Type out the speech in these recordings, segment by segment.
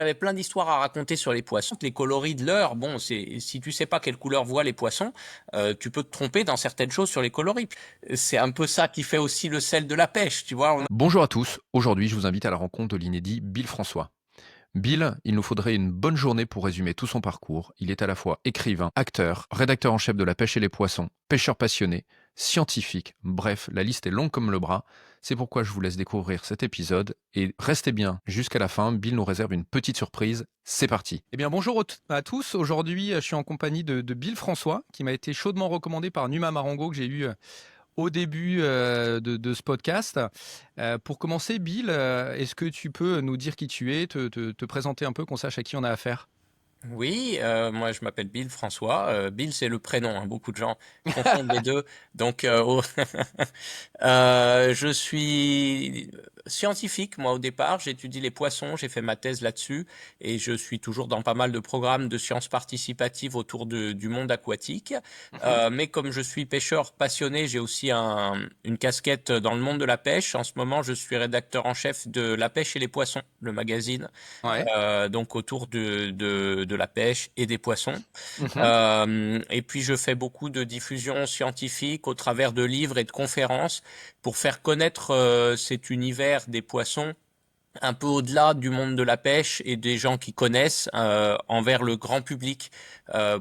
J'avais plein d'histoires à raconter sur les poissons. Les coloris de leurre, bon, c'est si tu sais pas quelle couleur voient les poissons, tu peux te tromper dans certaines choses sur les coloris. C'est un peu ça qui fait aussi le sel de la pêche, tu vois. Bonjour à tous, aujourd'hui je vous invite à la rencontre de l'inédit Bill François. Bill, il nous faudrait une bonne journée pour résumer tout son parcours. Il est à la fois écrivain, acteur, rédacteur en chef de La Pêche et les Poissons, pêcheur passionné, scientifique, bref, la liste est longue comme le bras. C'est pourquoi je vous laisse découvrir cet épisode et restez bien jusqu'à la fin, Bill nous réserve une petite surprise. C'est parti. Eh bien bonjour à tous, aujourd'hui je suis en compagnie de Bill François qui m'a été chaudement recommandé par Numa Marango que j'ai eu au début de ce podcast. Pour commencer, Bill, est-ce que tu peux nous dire qui tu es, te présenter un peu, qu'on sache à qui on a affaire? Oui, moi je m'appelle Bill François. Bill c'est le prénom, hein, beaucoup de gens confondent les deux. Donc je suis scientifique moi au départ. J'étudie les poissons, j'ai fait ma thèse là-dessus et je suis toujours dans pas mal de programmes de sciences participatives autour du monde aquatique. Mais comme je suis pêcheur passionné, j'ai aussi une casquette dans le monde de la pêche. En ce moment, je suis rédacteur en chef de La Pêche et les Poissons, le magazine Ouais. donc autour de la pêche et des poissons. Mhm. Et puis je fais beaucoup de diffusion scientifique au travers de livres et de conférences pour faire connaître cet univers des poissons un peu au-delà du monde de la pêche et des gens qui connaissent envers le grand public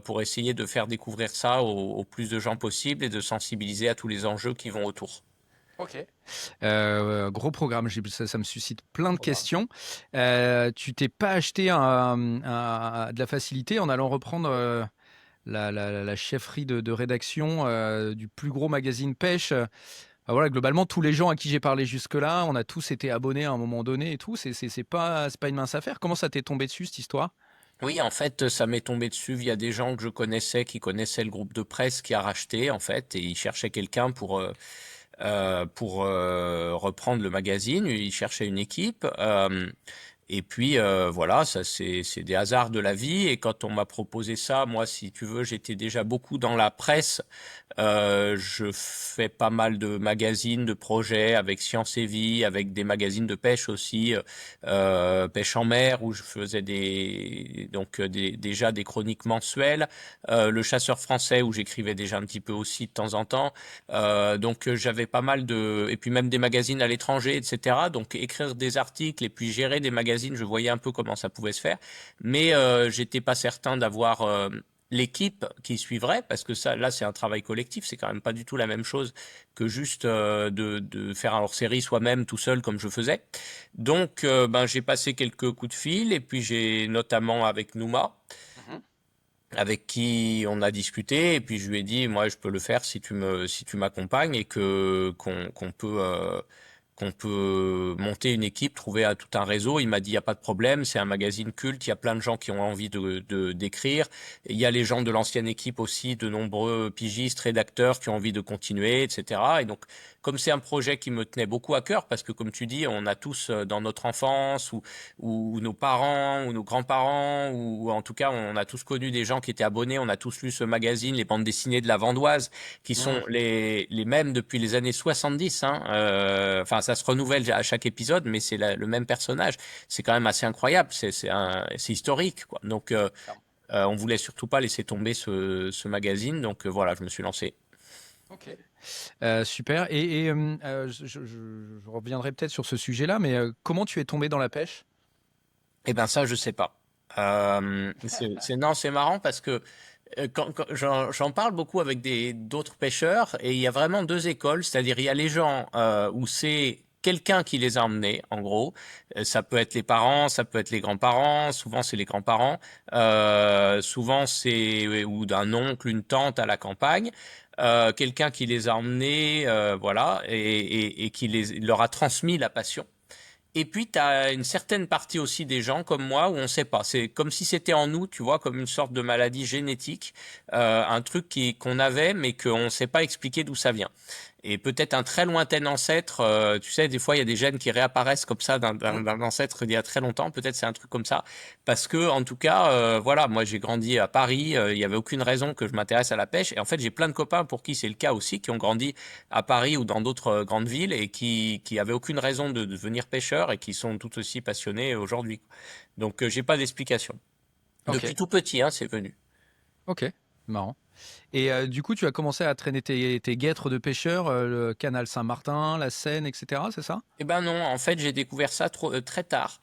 pour essayer de faire découvrir ça au plus de gens possible et de sensibiliser à tous les enjeux qui vont autour. Ok. Gros programme, ça me suscite plein de Voilà. questions. Tu t'es pas acheté de la facilité en allant reprendre la chefferie de rédaction du plus gros magazine pêche. Voilà, globalement, tous les gens à qui j'ai parlé jusque-là, on a tous été abonnés à un moment donné et tout. C'est pas une mince affaire. Comment ça t'est tombé dessus, cette histoire? Oui, en fait, ça m'est tombé dessus via des gens que je connaissais, qui connaissaient le groupe de presse qui a racheté, en fait, et ils cherchaient quelqu'un pour reprendre le magazine. Ils cherchaient une équipe. Et puis voilà, ça c'est des hasards de la vie. Et quand on m'a proposé ça, moi, si tu veux, j'étais déjà beaucoup dans la presse. Je fais pas mal de magazines, de projets avec Science et Vie, avec des magazines de pêche aussi, pêche en mer où je faisais déjà des chroniques mensuelles, le Chasseur français où j'écrivais déjà un petit peu aussi de temps en temps. Donc j'avais pas mal et puis même des magazines à l'étranger, etc. Donc écrire des articles et puis gérer des magazines, je voyais un peu comment ça pouvait se faire, mais j'étais pas certain d'avoir l'équipe qui suivrait, parce que ça, là, c'est un travail collectif, c'est quand même pas du tout la même chose que juste de faire un hors-série soi-même tout seul comme je faisais. Donc, ben, j'ai passé quelques coups de fil, et puis j'ai notamment avec Nouma, Mhm. avec qui on a discuté, et puis je lui ai dit, moi, je peux le faire si tu m'accompagnes, et qu'on peut monter une équipe, trouver tout un réseau. Il m'a dit, il n'y a pas de problème, c'est un magazine culte, il y a plein de gens qui ont envie d'écrire. Il y a les gens de l'ancienne équipe aussi, de nombreux pigistes, rédacteurs qui ont envie de continuer, etc. Et donc, comme c'est un projet qui me tenait beaucoup à cœur, parce que comme tu dis, on a tous dans notre enfance, ou nos parents, ou nos grands-parents, ou en tout cas, on a tous connu des gens qui étaient abonnés, on a tous lu ce magazine, les bandes dessinées de la Vandoise, qui sont Mhm. les mêmes depuis les années 70. Hein. Enfin, ça se renouvelle à chaque épisode, mais c'est le même personnage. C'est quand même assez incroyable. C'est historique, quoi. Donc, on voulait surtout pas laisser tomber ce magazine. Donc, voilà, je me suis lancé. Ok. Super. Je reviendrai peut-être sur ce sujet-là, mais comment tu es tombé dans la pêche? Eh ben, ça, je sais pas. Non, c'est marrant parce que quand j'en parle beaucoup avec d'autres pêcheurs et il y a vraiment deux écoles, c'est-à-dire il y a les gens où c'est quelqu'un qui les a emmenés, en gros. Ça peut être les parents, ça peut être les grands-parents, souvent c'est les grands-parents, souvent c'est ou d'un oncle, une tante à la campagne. Quelqu'un qui les a emmenés, voilà, et qui leur a transmis la passion. Et puis, tu as une certaine partie aussi des gens comme moi où on sait pas. C'est comme si c'était en nous, tu vois, comme une sorte de maladie génétique, un truc qu'on avait mais qu'on ne sait pas expliquer d'où ça vient. et peut-être un très lointain ancêtre. Tu sais, des fois, il y a des gènes qui réapparaissent comme ça d'un ancêtre d'il y a très longtemps. Peut-être c'est un truc comme ça. Parce que, en tout cas, voilà, moi j'ai grandi à Paris. Il y avait aucune raison que je m'intéresse à la pêche. Et en fait, j'ai plein de copains pour qui c'est le cas aussi, qui ont grandi à Paris ou dans d'autres grandes villes et qui avaient aucune raison de devenir pêcheurs et qui sont tout aussi passionnés aujourd'hui. Donc, j'ai pas d'explication. Depuis Ok, tout petit, hein, c'est venu. ok, marrant. Et du coup, tu as commencé à traîner tes guêtres de pêcheurs, le canal Saint-Martin, la Seine, etc. C'est ça? Eh ben non, en fait, j'ai découvert ça très tard,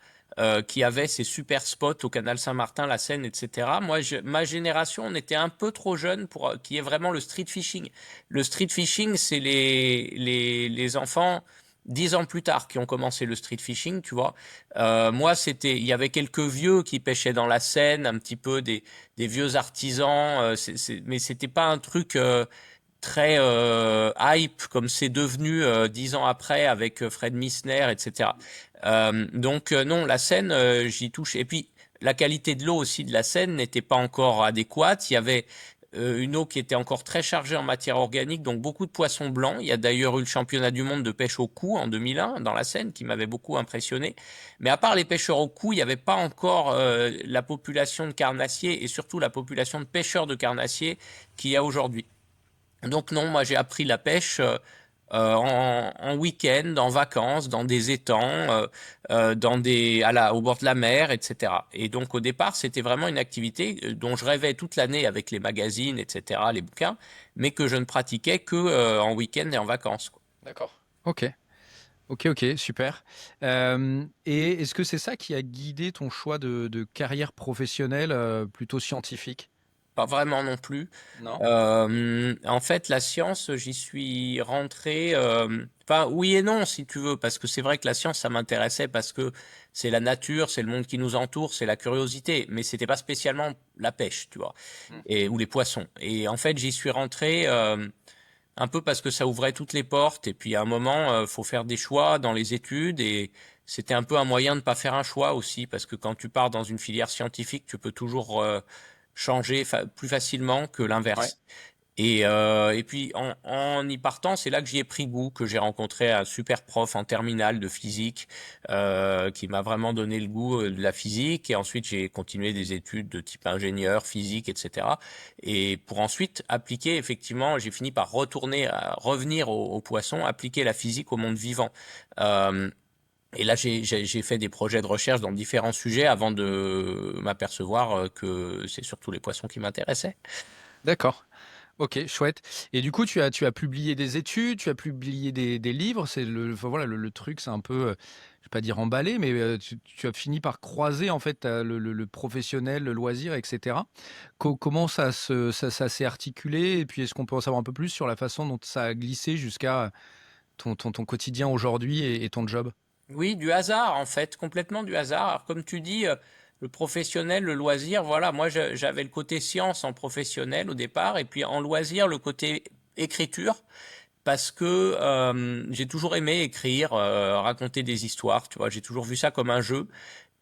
qui avait ces super spots au canal Saint-Martin, la Seine, etc. Moi, ma génération, on était un peu trop jeune pour qu'il y ait vraiment le street fishing. Le street fishing, c'est les enfants 10 ans plus tard qui ont commencé le street fishing, tu vois. Moi, il y avait quelques vieux qui pêchaient dans la Seine, un petit peu des vieux artisans, mais c'était pas un truc très hype comme c'est devenu 10 ans après avec Fred Missner, etc. Non, la Seine, j'y touche. Et puis la qualité de l'eau aussi de la Seine n'était pas encore adéquate. Il y avait une eau qui était encore très chargée en matière organique, donc beaucoup de poissons blancs. Il y a d'ailleurs eu le championnat du monde de pêche au cou en 2001 dans la Seine qui m'avait beaucoup impressionné. Mais à part les pêcheurs au cou, il n'y avait pas encore la population de carnassiers et surtout la population de pêcheurs de carnassiers qu'il y a aujourd'hui. Donc non, moi j'ai appris la pêche en week-end, en vacances, dans des étangs, au bord de la mer, etc. Et donc au départ, c'était vraiment une activité dont je rêvais toute l'année avec les magazines, etc., les bouquins, mais que je ne pratiquais que en week-end et en vacances, quoi. D'accord. Ok, ok, super. Et est-ce que c'est ça qui a guidé ton choix de carrière professionnelle plutôt scientifique? Pas vraiment non plus. Non. En fait, la science, j'y suis rentré. Enfin, oui et non, si tu veux, parce que c'est vrai que la science, ça m'intéressait parce que c'est la nature, c'est le monde qui nous entoure, c'est la curiosité, mais c'était pas spécialement la pêche, tu vois, Mm. ou les poissons. Et en fait, j'y suis rentré un peu parce que ça ouvrait toutes les portes. Et puis à un moment, faut faire des choix dans les études et c'était un peu un moyen de pas faire un choix aussi, parce que quand tu pars dans une filière scientifique, tu peux toujours changer plus facilement que Ouais. l'inverse. Et puis en y partant, c'est là que j'y ai pris goût, que j'ai rencontré un super prof en terminale de physique qui m'a vraiment donné le goût de la physique. Et ensuite, j'ai continué des études de type ingénieur, physique, etc. Et pour ensuite appliquer, effectivement, j'ai fini par revenir au poisson, appliquer la physique au monde vivant. Euh, et là, j'ai fait des projets de recherche dans différents sujets avant de m'apercevoir que c'est surtout les poissons qui m'intéressaient. D'accord. Ok, chouette. Et du coup, tu as publié des études, tu as publié des livres. C'est enfin, voilà, le truc, c'est un peu, je vais pas dire emballé, mais tu as fini par croiser en fait le professionnel, le loisir, etc. Comment ça s'est articulé? Et puis, est-ce qu'on peut en savoir un peu plus sur la façon dont ça a glissé jusqu'à ton quotidien aujourd'hui et ton job? Oui, du hasard en fait, complètement du hasard. Alors, comme tu dis, le professionnel, le loisir, voilà, moi j'avais le côté science en professionnel au départ, et puis en loisir le côté écriture, parce que j'ai toujours aimé écrire, raconter des histoires, tu vois, j'ai toujours vu ça comme un jeu,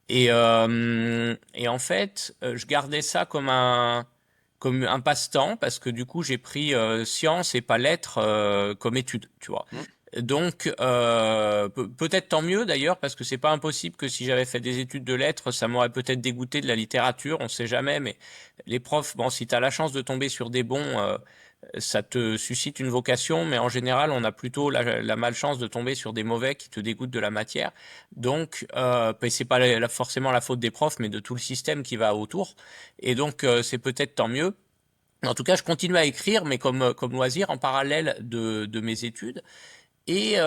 et en fait, je gardais ça comme un passe-temps, parce que du coup j'ai pris science et pas lettres comme étude, tu vois. Mm. Donc peut-être tant mieux d'ailleurs parce que c'est pas impossible que si j'avais fait des études de lettres, ça m'aurait peut-être dégoûté de la littérature, on sait jamais, mais les profs, bon, si tu as la chance de tomber sur des bons, ça te suscite une vocation, mais en général, on a plutôt la malchance de tomber sur des mauvais qui te dégoûtent de la matière. Donc, c'est pas forcément la faute des profs, mais de tout le système qui va autour. Et donc, c'est peut-être tant mieux. En tout cas, je continue à écrire, mais comme loisir en parallèle de mes études. Et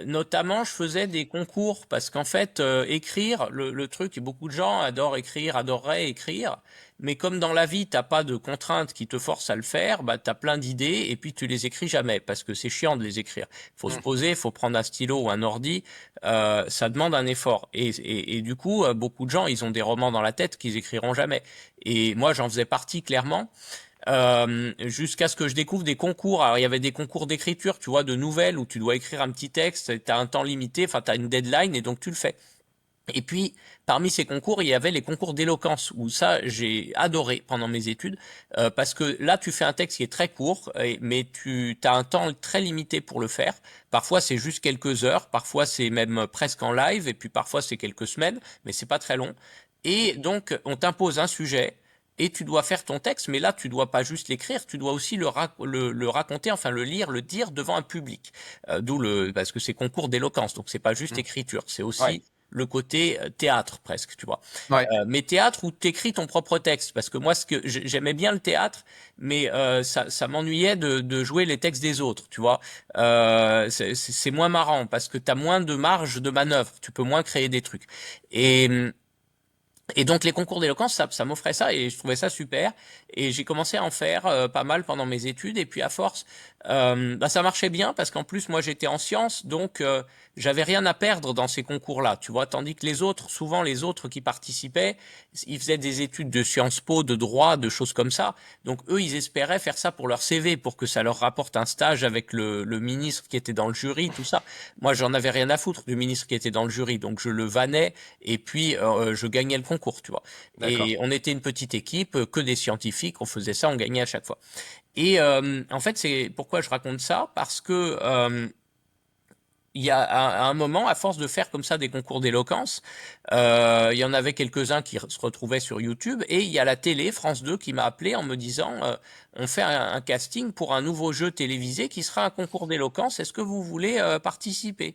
notamment, je faisais des concours parce qu'en fait, écrire, le truc, et beaucoup de gens adorent écrire, adoreraient écrire, mais comme dans la vie, t'as pas de contraintes qui te forcent à le faire, bah t'as plein d'idées et puis tu les écris jamais parce que c'est chiant de les écrire. Faut se Mm. poser, faut prendre un stylo ou un ordi, ça demande un effort. Et du coup, beaucoup de gens, ils ont des romans dans la tête qu'ils écriront jamais. Et moi, j'en faisais partie clairement jusqu'à ce que je découvre des concours. Alors il y avait des concours d'écriture, tu vois, de nouvelles où tu dois écrire un petit texte, tu as un temps limité, enfin tu as une deadline et donc tu le fais. Et puis, parmi ces concours, il y avait les concours d'éloquence, où ça, j'ai adoré pendant mes études, parce que là, tu fais un texte qui est très court, mais tu as un temps très limité pour le faire. Parfois, c'est juste quelques heures, parfois, c'est même presque en live, et puis parfois, c'est quelques semaines, mais c'est pas très long. Et donc, on t'impose un sujet, et tu dois faire ton texte, mais là, tu dois pas juste l'écrire, tu dois aussi le raconter, enfin le lire, le dire devant un public. Parce que c'est concours d'éloquence, donc c'est pas juste Mm. écriture, c'est Ouais. aussi le côté théâtre presque, tu vois. Ouais. Mais théâtre où t'écris ton propre texte, parce que moi, j'aimais bien le théâtre, mais ça m'ennuyait de jouer les textes des autres, tu vois. C'est moins marrant parce que t'as moins de marge de manœuvre, tu peux moins créer des trucs. Et et donc les concours d'éloquence, ça m'offrait ça et je trouvais ça super. Et j'ai commencé à en faire pas mal pendant mes études. Et puis à force, bah, ça marchait bien parce qu'en plus moi j'étais en sciences, donc j'avais rien à perdre dans ces concours-là, tu vois. Tandis que les autres, souvent les autres qui participaient, ils faisaient des études de Sciences Po, de droit, de choses comme ça. Donc eux, ils espéraient faire ça pour leur CV, pour que ça leur rapporte un stage avec le ministre qui était dans le jury, tout ça. Moi, j'en avais rien à foutre du ministre qui était dans le jury, donc je le vannais et puis je gagnais le concours, tu vois. D'accord. Et on était une petite équipe, que des scientifiques, on faisait ça, on gagnait à chaque fois. Et en fait, c'est pourquoi je raconte ça, parce que il y a à un moment, à force de faire comme ça des concours d'éloquence, il y en avait quelques-uns qui se retrouvaient sur YouTube, et il y a la télé, France 2, qui m'a appelé en me disant, on fait un casting pour un nouveau jeu télévisé qui sera un concours d'éloquence, est-ce que vous voulez participer?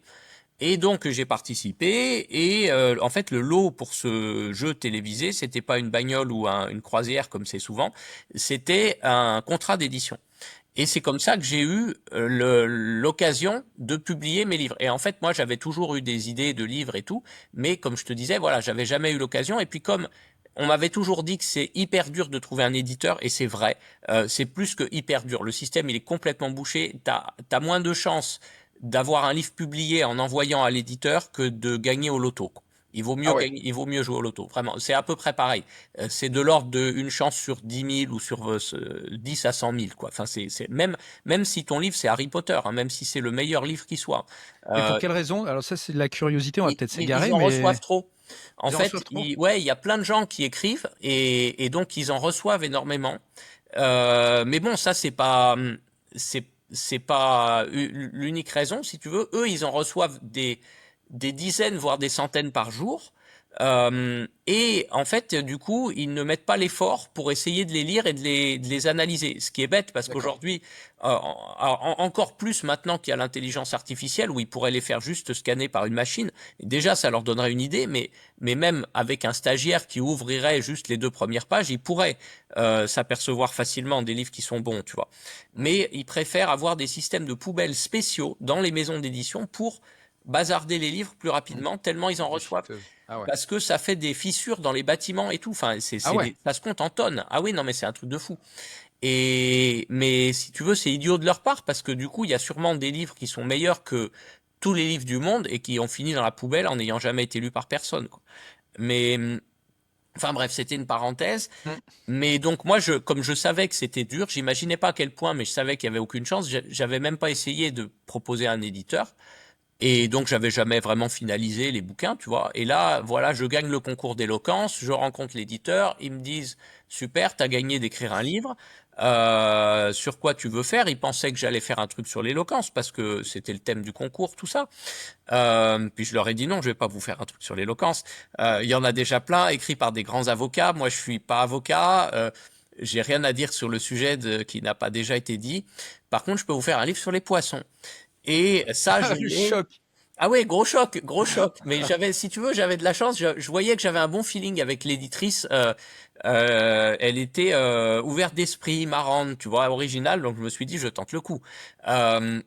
Et donc j'ai participé et en fait le lot pour ce jeu télévisé, c'était pas une bagnole ou une croisière comme c'est souvent, c'était un contrat d'édition. Et c'est comme ça que j'ai eu l'occasion de publier mes livres. Et en fait, moi, j'avais toujours eu des idées de livres et tout, mais comme je te disais, voilà, j'avais jamais eu l'occasion. Et puis comme on m'avait toujours dit que c'est hyper dur de trouver un éditeur, et c'est vrai, c'est plus que hyper dur. Le système, il est complètement bouché. T'as moins de chances d'avoir un livre publié en envoyant à l'éditeur que de gagner au loto. Il vaut Ah mieux ouais. gagner, il vaut mieux jouer au loto. Vraiment, c'est à peu près pareil. C'est de l'ordre d'une chance sur 10 000 ou sur 10 à 100 000, quoi. Enfin, même si ton livre c'est Harry Potter, hein, même si c'est le meilleur livre qui soit, Mais pour euh, quelle raison? Alors ça, c'est de la curiosité, on va peut-être ils s'égarer, en reçoivent mais trop. En ils en fait, reçoivent trop? ouais, il y a plein de gens qui écrivent et donc ils en reçoivent énormément. Mais bon, ça c'est pas l'unique raison, si tu veux. Eux, ils en reçoivent des dizaines, voire des centaines par jour. Et en fait, du coup, ils ne mettent pas l'effort pour essayer de les lire et de les analyser. Ce qui est bête parce D'accord. qu'aujourd'hui, encore plus maintenant qu'il y a l'intelligence artificielle où ils pourraient les faire juste scanner par une machine. Et déjà, ça leur donnerait une idée, mais même avec un stagiaire qui ouvrirait juste les deux premières pages, il pourrait s'apercevoir facilement des livres qui sont bons, tu vois. Mm. Mais ils préfèrent avoir des systèmes de poubelles spéciaux dans les maisons d'édition pour bazarder les livres plus Mm. rapidement, tellement ils en Des reçoivent shifteuses. Ah ouais. parce que ça fait des fissures dans les bâtiments et tout. Enfin, Ah ouais. ça se compte en tonnes. Ah oui, non, mais c'est un truc de fou. Mais si tu veux, c'est idiot de leur part parce que du coup, il y a sûrement des livres qui sont meilleurs que tous les livres du monde et qui ont fini dans la poubelle en n'ayant jamais été lus par personne, quoi. Mais, enfin bref, c'était une parenthèse. Mm. Mais donc moi, comme je savais que c'était dur, j'imaginais pas à quel point, mais je savais qu'il y avait aucune chance. J'avais même pas essayé de proposer à un éditeur. Et donc, j'avais jamais vraiment finalisé les bouquins, tu vois. Et là, voilà, je gagne le concours d'éloquence, je rencontre l'éditeur, ils me disent, super, t'as gagné d'écrire un livre, sur quoi tu veux faire? Ils pensaient que j'allais faire un truc sur l'éloquence, parce que c'était le thème du concours, tout ça. Puis je leur ai dit non, je vais pas vous faire un truc sur l'éloquence. Il y en a déjà plein, écrits par des grands avocats. Moi, je suis pas avocat. J'ai rien à dire sur le sujet qui n'a pas déjà été dit. Par contre, je peux vous faire un livre sur les poissons. Et ça, je Le l'ai. choc. Ah ouais, gros choc, gros choc. Mais j'avais, si tu veux, j'avais de la chance. Je voyais que j'avais un bon feeling avec l'éditrice. Elle était ouverte d'esprit, marrante, tu vois, originale. Donc je me suis dit, je tente le coup. Euh,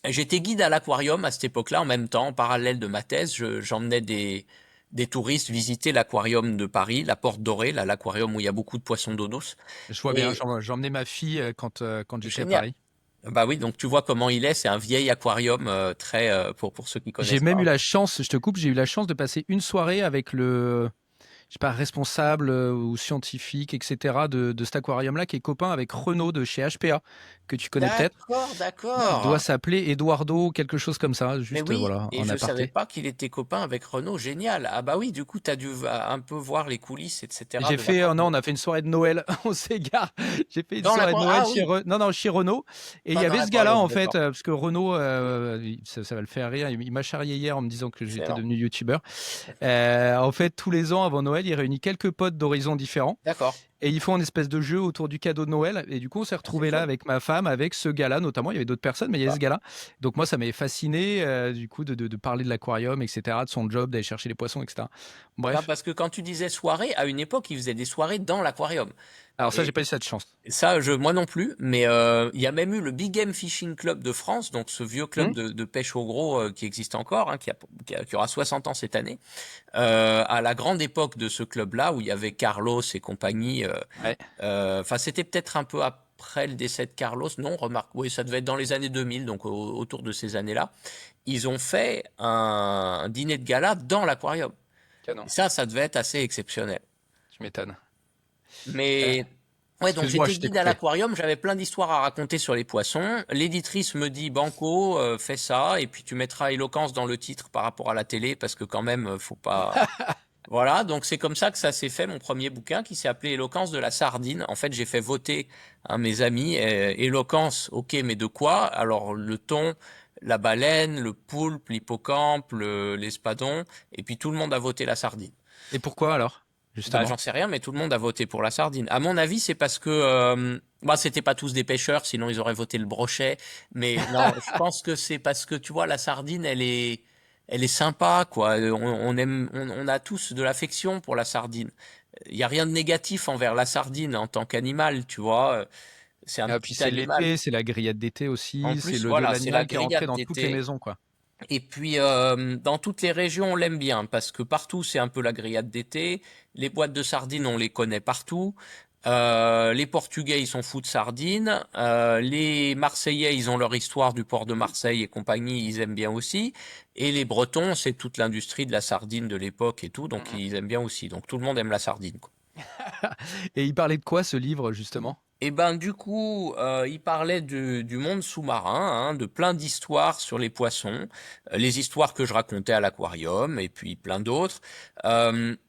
J'étais guide à l'aquarium à cette époque-là, en même temps, en parallèle de ma thèse. J'emmenais des touristes visiter l'aquarium de Paris, la Porte Dorée, là, l'aquarium où il y a beaucoup de poissons d'eau douce. Je vois bien, Et j'ai emmené ma fille quand j'étais à génial. Paris. Bah oui, donc tu vois comment il est. C'est un vieil aquarium très pour ceux qui J'ai connaissent même eu pas. la chance, je te coupe, j'ai eu la chance de passer une soirée avec sais pas, responsable ou scientifique, etc. de cet aquarium-là, qui est copain avec Renaud de chez HPA, que tu connais peut-être. D'accord, Il doit d'accord. s'appeler Eduardo, quelque chose comme ça, Mais juste oui, voilà, et en je savais aparté. pas qu'il était copain avec Renaud. Génial. Ah bah oui, du coup, tu as dû un peu voir les coulisses, etc. J'ai de fait, non, on l'aquarium. a fait une soirée de Noël, on s'égare. J'ai fait une Dans soirée de l'aquarium. Noël Ah chez oui, Non, non, chez Renaud. Et il y pas dans avait ce gars-là, l'aquarium, en fait, d'accord. parce que Renaud, ça va le faire rire, il m'a charrié hier en me disant que j'étais Excellent. devenu youtubeur. En fait, tous les ans, avant Noël, il réunit quelques potes d'horizons différents. D'accord. Et ils font une espèce de jeu autour du cadeau de Noël. Et du coup, on s'est Ah, c'est retrouvé là chouette. avec ma femme, avec ce gars-là notamment. Il y avait d'autres personnes, mais il y avait ce D'accord. gars-là. Donc moi, ça m'avait fasciné, du coup, de parler de l'aquarium, etc., de son job, d'aller chercher les poissons, etc. Eh ben, Bref. parce que quand tu disais soirée, à une époque, ils faisaient des soirées dans l'aquarium. Alors ça, j'ai Et pas eu cette chance. ça, moi non plus, mais il y a même eu le Big Game Fishing Club de France, donc ce vieux club Hmm. de pêche au gros qui existe encore, hein, qui aura 60 ans cette année. À la grande époque de ce club-là, où il y avait Carlos et compagnie, Ouais. enfin c'était peut-être un peu après le décès de Carlos, non, remarque, oui, ça devait être dans les années 2000, donc autour de ces années-là. Ils ont fait un dîner de gala dans l'aquarium. Canon. Et ça devait être assez exceptionnel. Tu m'étonnes. Euh, Mais ouais, donc Excuse-moi, j'étais je t'ai guide à coupé. l'aquarium, j'avais plein d'histoires à raconter sur les poissons. L'éditrice me dit Banco, fais ça, et puis tu mettras éloquence dans le titre par rapport à la télé, parce que quand même, faut pas. Voilà, donc c'est comme ça que ça s'est fait, mon premier bouquin, qui s'est appelé Éloquence de la sardine. En fait, j'ai fait voter à mes amis, éloquence, ok, mais de quoi? Alors le thon, la baleine, le poulpe, l'hippocampe, l'espadon, et puis tout le monde a voté la sardine. Et pourquoi alors, Bah, justement? j'en sais rien, mais tout le monde a voté pour la sardine. À mon avis, c'est parce que, bah, c'était pas tous des pêcheurs, sinon ils auraient voté le brochet. Mais non, je pense que c'est parce que tu vois, la sardine, elle est sympa, quoi. On aime, on a tous de l'affection pour la sardine. Il y a rien de négatif envers la sardine en tant qu'animal, tu vois. C'est un Ah, puis petit c'est animal. l'été, c'est la grillade d'été En aussi, c'est plus, le de voilà, c'est la l'animal qui est rentré grillade dans toutes les d'été. maisons, quoi. Et puis, dans toutes les régions, on l'aime bien parce que partout, c'est un peu la grillade d'été. Les boîtes de sardines, on les connaît partout. Les Portugais, ils sont fous de sardines. Les Marseillais, ils ont leur histoire du port de Marseille et compagnie, ils aiment bien aussi. Et les Bretons, c'est toute l'industrie de la sardine de l'époque et tout, donc Mhm. ils aiment bien aussi. Donc tout le monde aime la sardine, quoi. Et il parlait de quoi, ce livre, justement? Et ben du coup, il parlait du monde sous-marin, hein, de plein d'histoires sur les poissons, les histoires que je racontais à l'aquarium, et puis plein d'autres,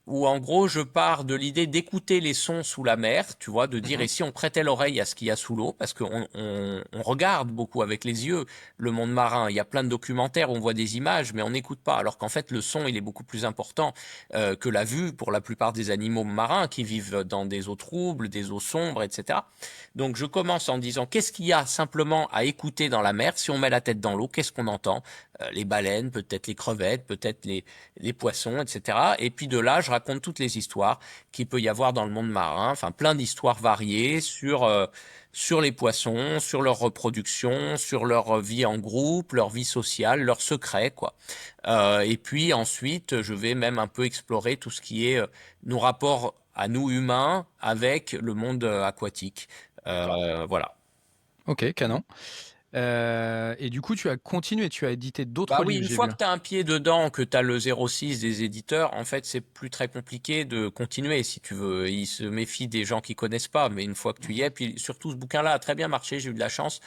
où en gros je pars de l'idée d'écouter les sons sous la mer, tu vois, de dire et Mhm. si on prêtait l'oreille à ce qu'il y a sous l'eau, parce qu'on on regarde beaucoup avec les yeux le monde marin, il y a plein de documentaires où on voit des images, mais on n'écoute pas, alors qu'en fait le son il est beaucoup plus important que la vue pour la plupart des animaux marins qui vivent dans des eaux troubles, des eaux sombres, etc. Donc je commence en disant qu'est-ce qu'il y a simplement à écouter dans la mer si on met la tête dans l'eau, qu'est-ce qu'on entend? Les baleines, peut-être les crevettes, peut-être les poissons, etc. Et puis de là, je raconte toutes les histoires qu'il peut y avoir dans le monde marin, enfin plein d'histoires variées sur les poissons, sur leur reproduction, sur leur vie en groupe, leur vie sociale, leurs secrets, quoi. Et puis ensuite, je vais même un peu explorer tout ce qui est nos rapports à nous humains avec le monde aquatique. D'accord. Voilà. Ok, canon. Et du coup, tu as continué, tu as édité Bah d'autres oui, livres, une j'ai fois vu. que tu as un pied dedans, que tu as le 06 des éditeurs, en fait, c'est plus très compliqué de continuer si tu veux. Ils se méfient des gens qui connaissent pas, mais une fois que tu y Mhm. es, puis surtout ce bouquin-là a très bien marché, j'ai eu de la chance,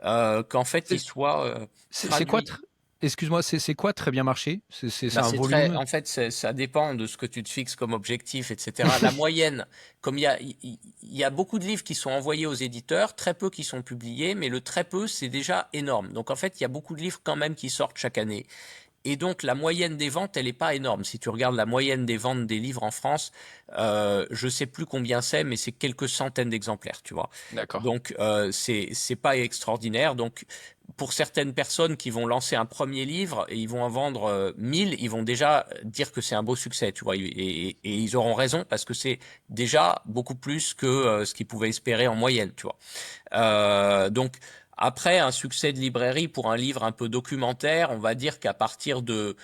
qu'en fait il C'est soit c'est quoi, traduit. excuse-moi, c'est quoi très bien marché? C'est Bah un c'est très, volume? en fait, ça dépend de ce que tu te fixes comme objectif, etc. La moyenne, comme il y a beaucoup de livres qui sont envoyés aux éditeurs, très peu qui sont publiés, mais le très peu, c'est déjà énorme. Donc en fait, il y a beaucoup de livres quand même qui sortent chaque année. Et donc la moyenne des ventes, elle n'est pas énorme. Si tu regardes la moyenne des ventes des livres en France, je sais plus combien c'est, mais c'est quelques centaines d'exemplaires, tu vois. D'accord. Donc c'est pas extraordinaire. Donc pour certaines personnes qui vont lancer un premier livre et ils vont en vendre 1000, ils vont déjà dire que c'est un beau succès, tu vois. Et ils auront raison parce que c'est déjà beaucoup plus que ce qu'ils pouvaient espérer en moyenne, tu vois. Donc après un succès de librairie pour un livre un peu documentaire, on va dire qu'à partir de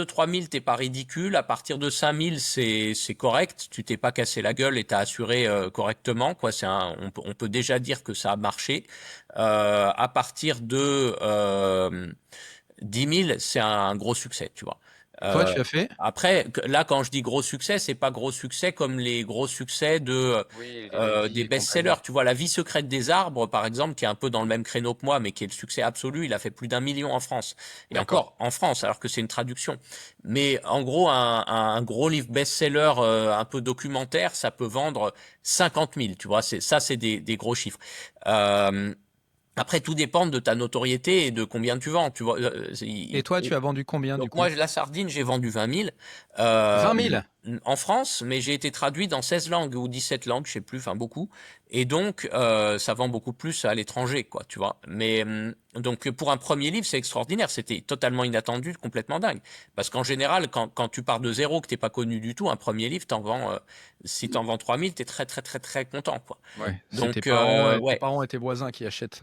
3000, t'es pas ridicule. À partir de 5000, c'est correct. Tu t'es pas cassé la gueule et t'as assuré correctement, quoi. On peut déjà dire que ça a marché. À partir de 10 000, c'est un gros succès, tu vois. Toi, Euh, tu as fait? Après, là, quand je dis gros succès, c'est pas gros succès comme les gros succès de Oui, les Lady des et compagnie. best-sellers. Tu vois, La vie secrète des arbres, par exemple, qui est un peu dans le même créneau que moi, mais qui est le succès absolu. Il a fait plus d'1 million en France. Et D'accord. encore, en France, alors que c'est une traduction. Mais en gros, un gros livre best-seller un peu documentaire, ça peut vendre 50 000. Tu vois, c'est des gros chiffres. Euh, Après, tout dépend de ta notoriété et de combien tu vends. Tu vois, Et toi, tu as vendu combien du donc moi, coup? la sardine, j'ai vendu 20 000 20 000? en France, mais j'ai été traduit dans 16 langues ou 17 langues, je sais plus, enfin beaucoup. Et donc, ça vend beaucoup plus à l'étranger, quoi, tu vois. Mais donc, pour un premier livre, c'est extraordinaire. C'était totalement inattendu, complètement dingue. Parce qu'en général, quand tu pars de zéro, que t'es pas connu du tout, un premier livre, si t'en vends 3 000, t'es très, très, très, très content, quoi. Ouais, c'est Donc, tes ouais. parents et tes voisins qui achètent.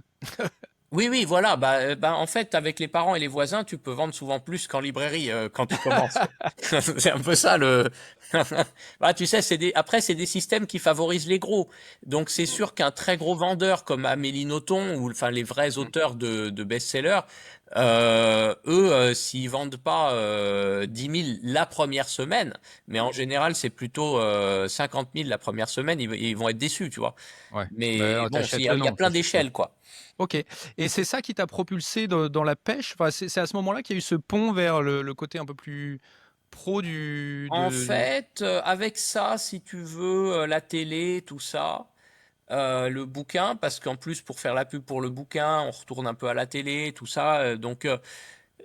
Oui, oui, voilà. En fait, avec les parents et les voisins, tu peux vendre souvent plus qu'en librairie quand tu commences. C'est un peu ça le. Bah, tu sais, après, c'est des systèmes qui favorisent les gros. Donc, c'est sûr qu'un très gros vendeur comme Amélie Nothomb ou enfin les vrais Mm. auteurs de best-sellers, eux, s'ils vendent pas 10 000 la première semaine, mais en général, c'est plutôt 50 000 la première semaine, ils vont être déçus, tu vois. Ouais, Mais bah, bon, t'achètes il le y a nom, ça plein c'est sûr. d'échelles, quoi. Ok. Et c'est ça qui t'a propulsé dans la pêche? Enfin, c'est à ce moment-là qu'il y a eu ce pont vers le côté un peu plus pro En fait, avec ça, si tu veux, la télé, tout ça, le bouquin, parce qu'en plus, pour faire la pub pour le bouquin, on retourne un peu à la télé, tout ça. Donc,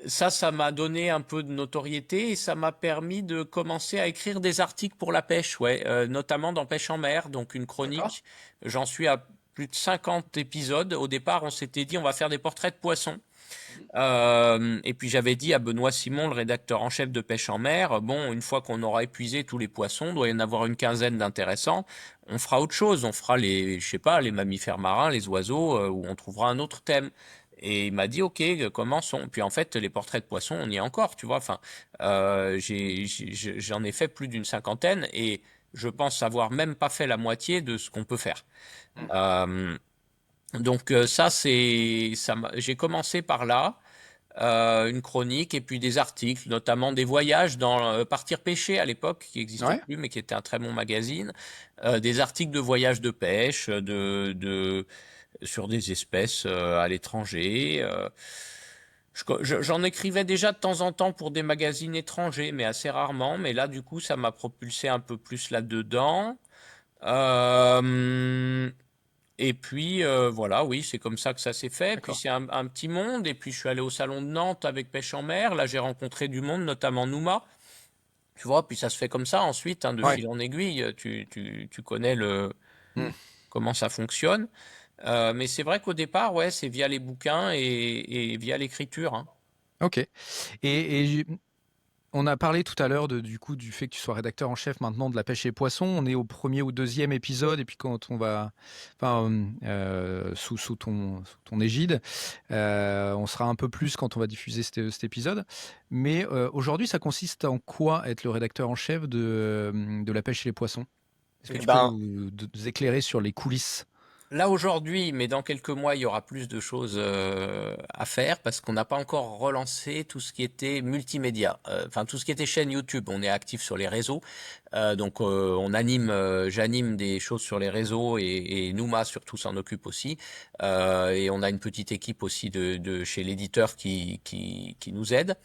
ça m'a donné un peu de notoriété et ça m'a permis de commencer à écrire des articles pour la pêche, ouais, notamment dans Pêche en mer, donc une D'accord. chronique. J'en suis à plus de 50 épisodes. Au départ, on s'était dit, on va faire des portraits de poissons. Et puis j'avais dit à Benoît Simon, le rédacteur en chef de Pêche en mer, bon, une fois qu'on aura épuisé tous les poissons, il doit y en avoir une quinzaine d'intéressants, on fera autre chose, on fera je sais pas, les mammifères marins, les oiseaux, où on trouvera un autre thème. Et il m'a dit, ok, commençons. Puis en fait, les portraits de poissons, on y est encore, tu vois. Enfin, j'en ai fait plus d'une cinquantaine et je pense avoir même pas fait la moitié de ce qu'on peut faire. Mm. Euh, donc j'ai commencé par là, une chronique et puis des articles, notamment des voyages dans Partir pêcher à l'époque, qui n'existe Ouais. plus, mais qui était un très bon magazine, des articles de voyages de pêche, sur des espèces à l'étranger. J'en écrivais déjà de temps en temps pour des magazines étrangers, mais assez rarement. Mais là, du coup, ça m'a propulsé un peu plus là-dedans. Euh, et puis voilà, oui, c'est comme ça que ça s'est fait. Puis D'accord. c'est un petit monde. Et puis je suis allé au salon de Nantes avec Pêche en mer. Là, j'ai rencontré du monde, notamment Nouma. Tu vois, puis ça se fait comme ça ensuite, hein, de Ouais. fil en aiguille. Tu connais Mm. comment ça fonctionne. Mais c'est vrai qu'au départ, ouais, c'est via les bouquins et via l'écriture, hein. Ok. Et on a parlé tout à l'heure du coup du fait que tu sois rédacteur en chef maintenant de La pêche et les poissons. On est au premier ou deuxième épisode et puis quand on va, enfin, sous ton égide, on sera un peu plus quand on va diffuser cet épisode. Mais aujourd'hui, ça consiste en quoi être le rédacteur en chef de La pêche et les poissons? Est-ce que Eh tu peux ben, nous éclairer sur les coulisses? là aujourd'hui, mais dans quelques mois, il y aura plus de choses à faire parce qu'on n'a pas encore relancé tout ce qui était multimédia, enfin tout ce qui était chaîne YouTube. On est actif sur les réseaux, donc j'anime des choses sur les réseaux et Nouma surtout s'en occupe aussi. Et on a une petite équipe aussi de chez l'éditeur qui nous aide.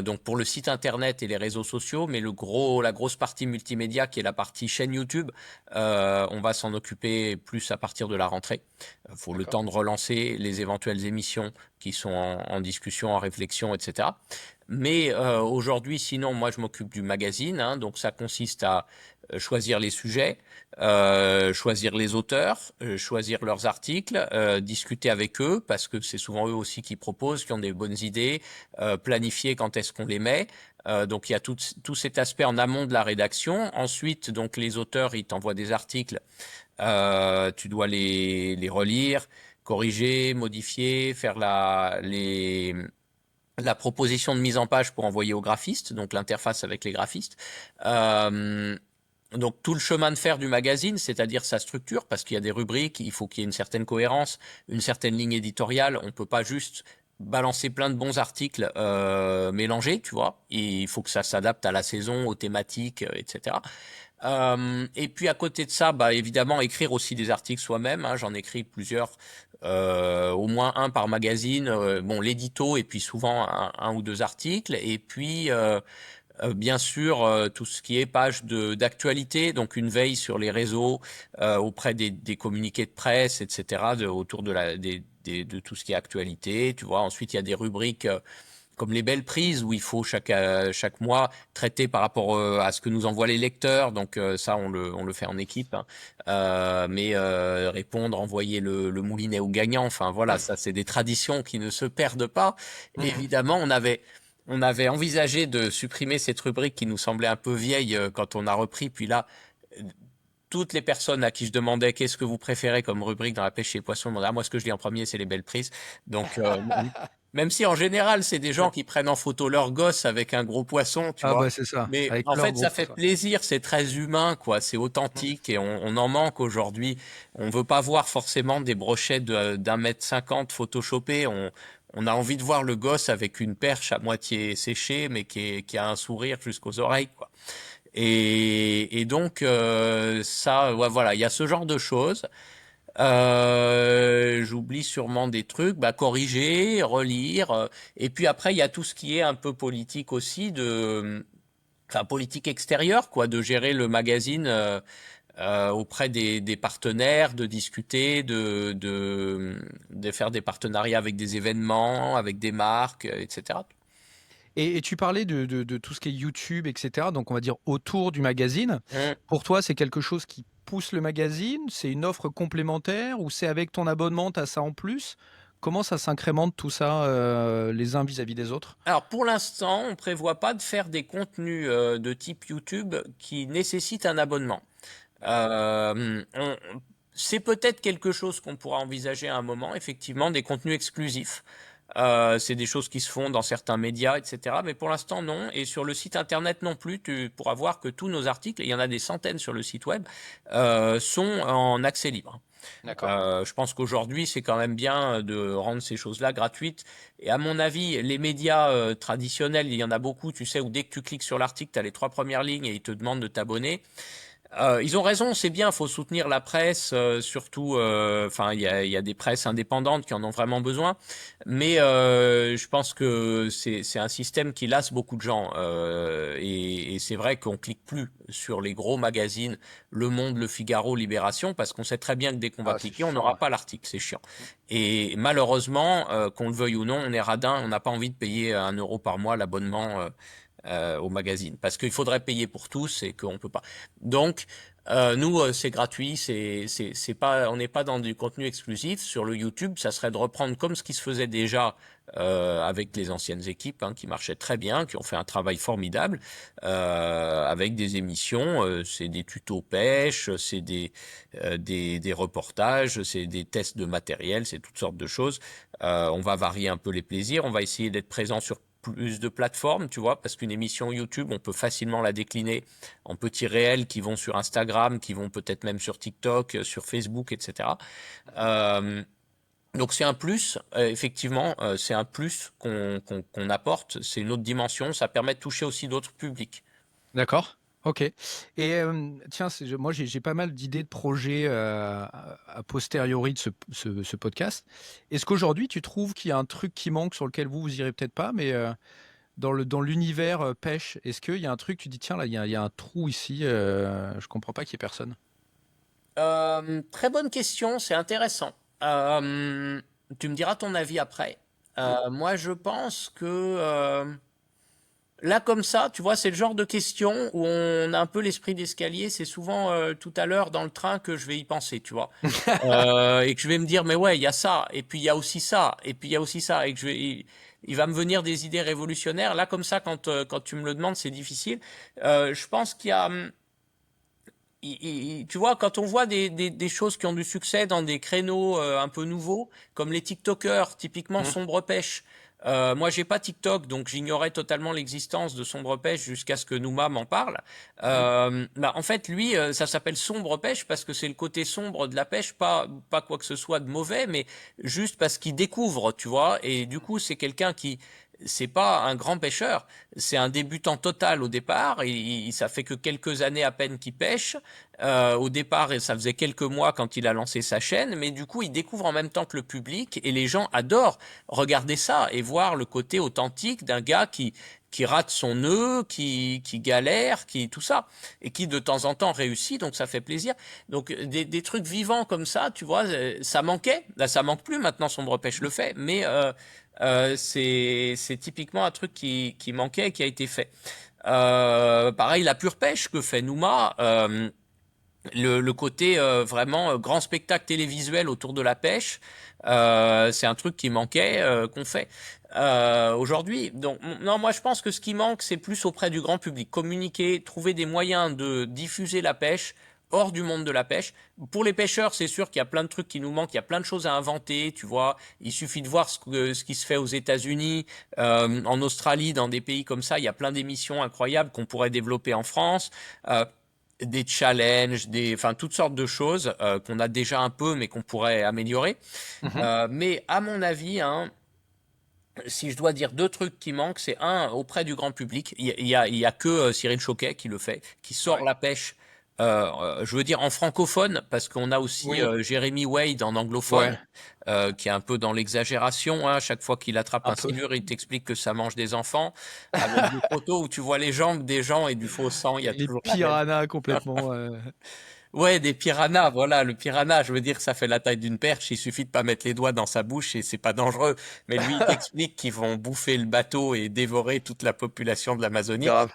Donc pour le site internet et les réseaux sociaux, mais la grosse partie multimédia qui est la partie chaîne YouTube, on va s'en occuper plus à partir de la rentrée. Il faut le D'accord. temps de relancer les éventuelles émissions qui sont en discussion, en réflexion, etc. Mais aujourd'hui, sinon, moi, je m'occupe du magazine, hein, donc ça consiste à choisir les sujets, choisir les auteurs, choisir leurs articles, discuter avec eux, parce que c'est souvent eux aussi qui proposent, qui ont des bonnes idées, planifier quand est-ce qu'on les met. Donc il y a tout cet aspect en amont de la rédaction. Ensuite, donc les auteurs, ils t'envoient des articles, tu dois les relire, corriger, modifier, faire la proposition de mise en page pour envoyer aux graphistes, donc l'interface avec les graphistes. Euh, donc tout le chemin de fer du magazine, c'est-à-dire sa structure, parce qu'il y a des rubriques, il faut qu'il y ait une certaine cohérence, une certaine ligne éditoriale. On peut pas juste balancer plein de bons articles mélangés, tu vois. Et il faut que ça s'adapte à la saison, aux thématiques, etc. Et puis à côté de ça, bah évidemment écrire aussi des articles soi-même. Hein, j'en écris plusieurs, au moins un par magazine. Bon, l'édito et puis souvent un ou deux articles. Et puis bien sûr, tout ce qui est page d'actualité, donc une veille sur les réseaux, auprès des communiqués de presse, etc., autour de tout ce qui est actualité. Tu vois, ensuite il y a des rubriques comme les belles prises où il faut chaque mois traiter par rapport à ce que nous envoient les lecteurs. Donc ça, on le fait en équipe. Hein. Mais répondre, envoyer le moulinet au gagnant. Enfin voilà, ça c'est des traditions qui ne se perdent pas. Évidemment, on avait envisagé de supprimer cette rubrique qui nous semblait un peu vieille quand on a repris. Puis là, euh, toutes les personnes à qui je demandais qu'est-ce que vous préférez comme rubrique dans la pêche et les poissons, me demandaient, ah, moi ce que je lis en premier, c'est les belles prises. Donc même si en général c'est des gens qui prennent en photo leur gosse avec un gros poisson, tu Ah vois. bah c'est ça, Mais avec en leur fait, gros ça fait poisson. plaisir, c'est très humain, quoi. C'est authentique et on en manque aujourd'hui. On veut pas voir forcément des brochets d'1,50 m photoshopés. On a envie de voir le gosse avec une perche à moitié séchée, mais qui a un sourire jusqu'aux oreilles, quoi. Et donc ça, ouais, voilà, il y a ce genre de choses. J'oublie sûrement des trucs, bah, corriger, relire. Et puis après, il y a tout ce qui est un peu politique aussi, enfin politique extérieure, quoi, de gérer le magazine auprès des partenaires, de discuter, de faire des partenariats avec des événements, avec des marques, etc. Et tu parlais de tout ce qui est YouTube, etc. Donc on va dire autour du magazine. Hum. Pour toi, c'est quelque chose qui pousse le magazine? C'est une offre complémentaire ou c'est avec ton abonnement, tu as ça en plus? Comment ça s'incrémente tout ça, les uns vis-à-vis des autres? Alors pour l'instant, on prévoit pas de faire des contenus de type YouTube qui nécessitent un abonnement. C'est peut-être quelque chose qu'on pourra envisager à un moment, effectivement, des contenus exclusifs. C'est des choses qui se font dans certains médias, etc. Mais pour l'instant, non. Et sur le site internet non plus, tu pourras voir que tous nos articles, et il y en a des centaines sur le site web, sont en accès libre. D'accord. Je pense qu'aujourd'hui, c'est quand même bien de rendre ces choses-là gratuites. Et à mon avis, les médias traditionnels, il y en a beaucoup, tu sais, où dès que tu cliques sur l'article, tu as les 3 premières lignes et ils te demandent de t'abonner. Ils ont raison, c'est bien, faut soutenir la presse, surtout, enfin, il y a des presses indépendantes qui en ont vraiment besoin, mais je pense que c'est un système qui lasse beaucoup de gens, et c'est vrai qu'on clique plus sur les gros magazines, Le Monde, Le Figaro, Libération, parce qu'on sait très bien que dès qu'on va Ah, c'est cliquer, on chiant, n'aura ouais. pas l'article, c'est chiant. Et malheureusement, qu'on le veuille ou non, on est radin, on n'a pas envie de payer 1 € par mois l'abonnement. Au magazine parce qu'il faudrait payer pour tous et qu'on peut pas. Donc nous c'est gratuit, c'est pas, on n'est pas dans du contenu exclusif sur le YouTube. Ça serait de reprendre comme ce qui se faisait déjà avec les anciennes équipes qui marchaient très bien, qui ont fait un travail formidable avec des émissions. C'est des tutos pêche, c'est des reportages, c'est des tests de matériel, c'est toutes sortes de choses. On va varier un peu les plaisirs, on va essayer d'être présent sur plus de plateformes, tu vois, parce qu'une émission YouTube, on peut facilement la décliner en petits réels qui vont sur Instagram, qui vont peut-être même sur TikTok, sur Facebook, etc. Euh, donc c'est un plus, effectivement, c'est un plus qu'on apporte, c'est une autre dimension, ça permet de toucher aussi d'autres publics. D'accord. OK. Et tiens, moi j'ai pas mal d'idées de projets, a posteriori de ce podcast. Est-ce qu'aujourd'hui tu trouves qu'il y a un truc qui manque sur lequel vous irez peut-être pas, mais dans l'univers, pêche, est-ce qu'il y a un truc, tu dis: «Tiens là, il y a un trou ici, je comprends pas qu'il y ait personne»? Très bonne question, c'est intéressant. Tu me diras ton avis après. Moi, je pense que là, comme ça, tu vois, c'est le genre de question où on a un peu l'esprit d'escalier. C'est souvent tout à l'heure dans le train que je vais y penser, tu vois. Et que je vais me dire, mais ouais, il y a ça, et puis il y a aussi ça, et puis il y a aussi ça, et que il va me venir des idées révolutionnaires. Là, comme ça, quand tu me le demandes, c'est difficile. Je pense qu'il y a, tu vois, quand on voit des choses qui ont du succès dans des créneaux un peu nouveaux, comme les TikTokers, typiquement Mmh. Sombre Pêche, Moi, j'ai pas TikTok, donc j'ignorais totalement l'existence de Sombre Pêche jusqu'à ce que Nouma m'en parle. Bah, en fait, lui, ça s'appelle Sombre Pêche parce que c'est le côté sombre de la pêche, pas quoi que ce soit de mauvais, mais juste parce qu'il découvre, tu vois. Et du coup, c'est quelqu'un qui, c'est pas un grand pêcheur, c'est un débutant total au départ. Ça fait que quelques années à peine qu'il pêche. Au départ, et ça faisait quelques mois quand il a lancé sa chaîne, mais du coup, il découvre en même temps que le public et les gens adorent regarder ça et voir le côté authentique d'un gars qui rate son nœud, qui galère, qui tout ça, et qui de temps en temps réussit, donc ça fait plaisir. Donc des trucs vivants comme ça, tu vois, ça manquait. Là, ça manque plus maintenant, Sombre Pêche le fait, mais c'est typiquement un truc qui manquait et qui a été fait. Pareil, la pure pêche que fait Nouma. Le côté vraiment grand spectacle télévisuel autour de la pêche, c'est un truc qui manquait, qu'on fait aujourd'hui. Donc non, moi je pense que ce qui manque, c'est plus auprès du grand public, communiquer, trouver des moyens de diffuser la pêche hors du monde de la pêche. Pour les pêcheurs, c'est sûr qu'il y a plein de trucs qui nous manquent, il y a plein de choses à inventer, tu vois. Il suffit de voir ce qui se fait aux États-Unis, en Australie, dans des pays comme ça, il y a plein d'émissions incroyables qu'on pourrait développer en France. Des challenges, enfin toutes sortes de choses qu'on a déjà un peu, mais qu'on pourrait améliorer. Mhm. Mais à mon avis, hein, si je dois dire deux trucs qui manquent, c'est un, auprès du grand public, il y a que Cyril Choquet qui le fait, qui sort Ouais. la pêche. Je veux dire en francophone, parce qu'on a aussi Oui. Jérémy Wade en Ouais. anglophone, qui est un peu dans l'exagération. Hein. Chaque fois qu'il attrape Un un peu. silure, il t'explique que ça mange des enfants, avec des photos où tu vois les jambes des gens et du faux sang. Il y a Les toujours la même. piranhas complètement. Ouais, des piranhas, voilà, le piranha, je veux dire, ça fait la taille d'une perche, il suffit de pas mettre les doigts dans sa bouche et c'est pas dangereux. Mais lui, il t'explique qu'ils vont bouffer le bateau et dévorer toute la population de l'Amazonie. Grave.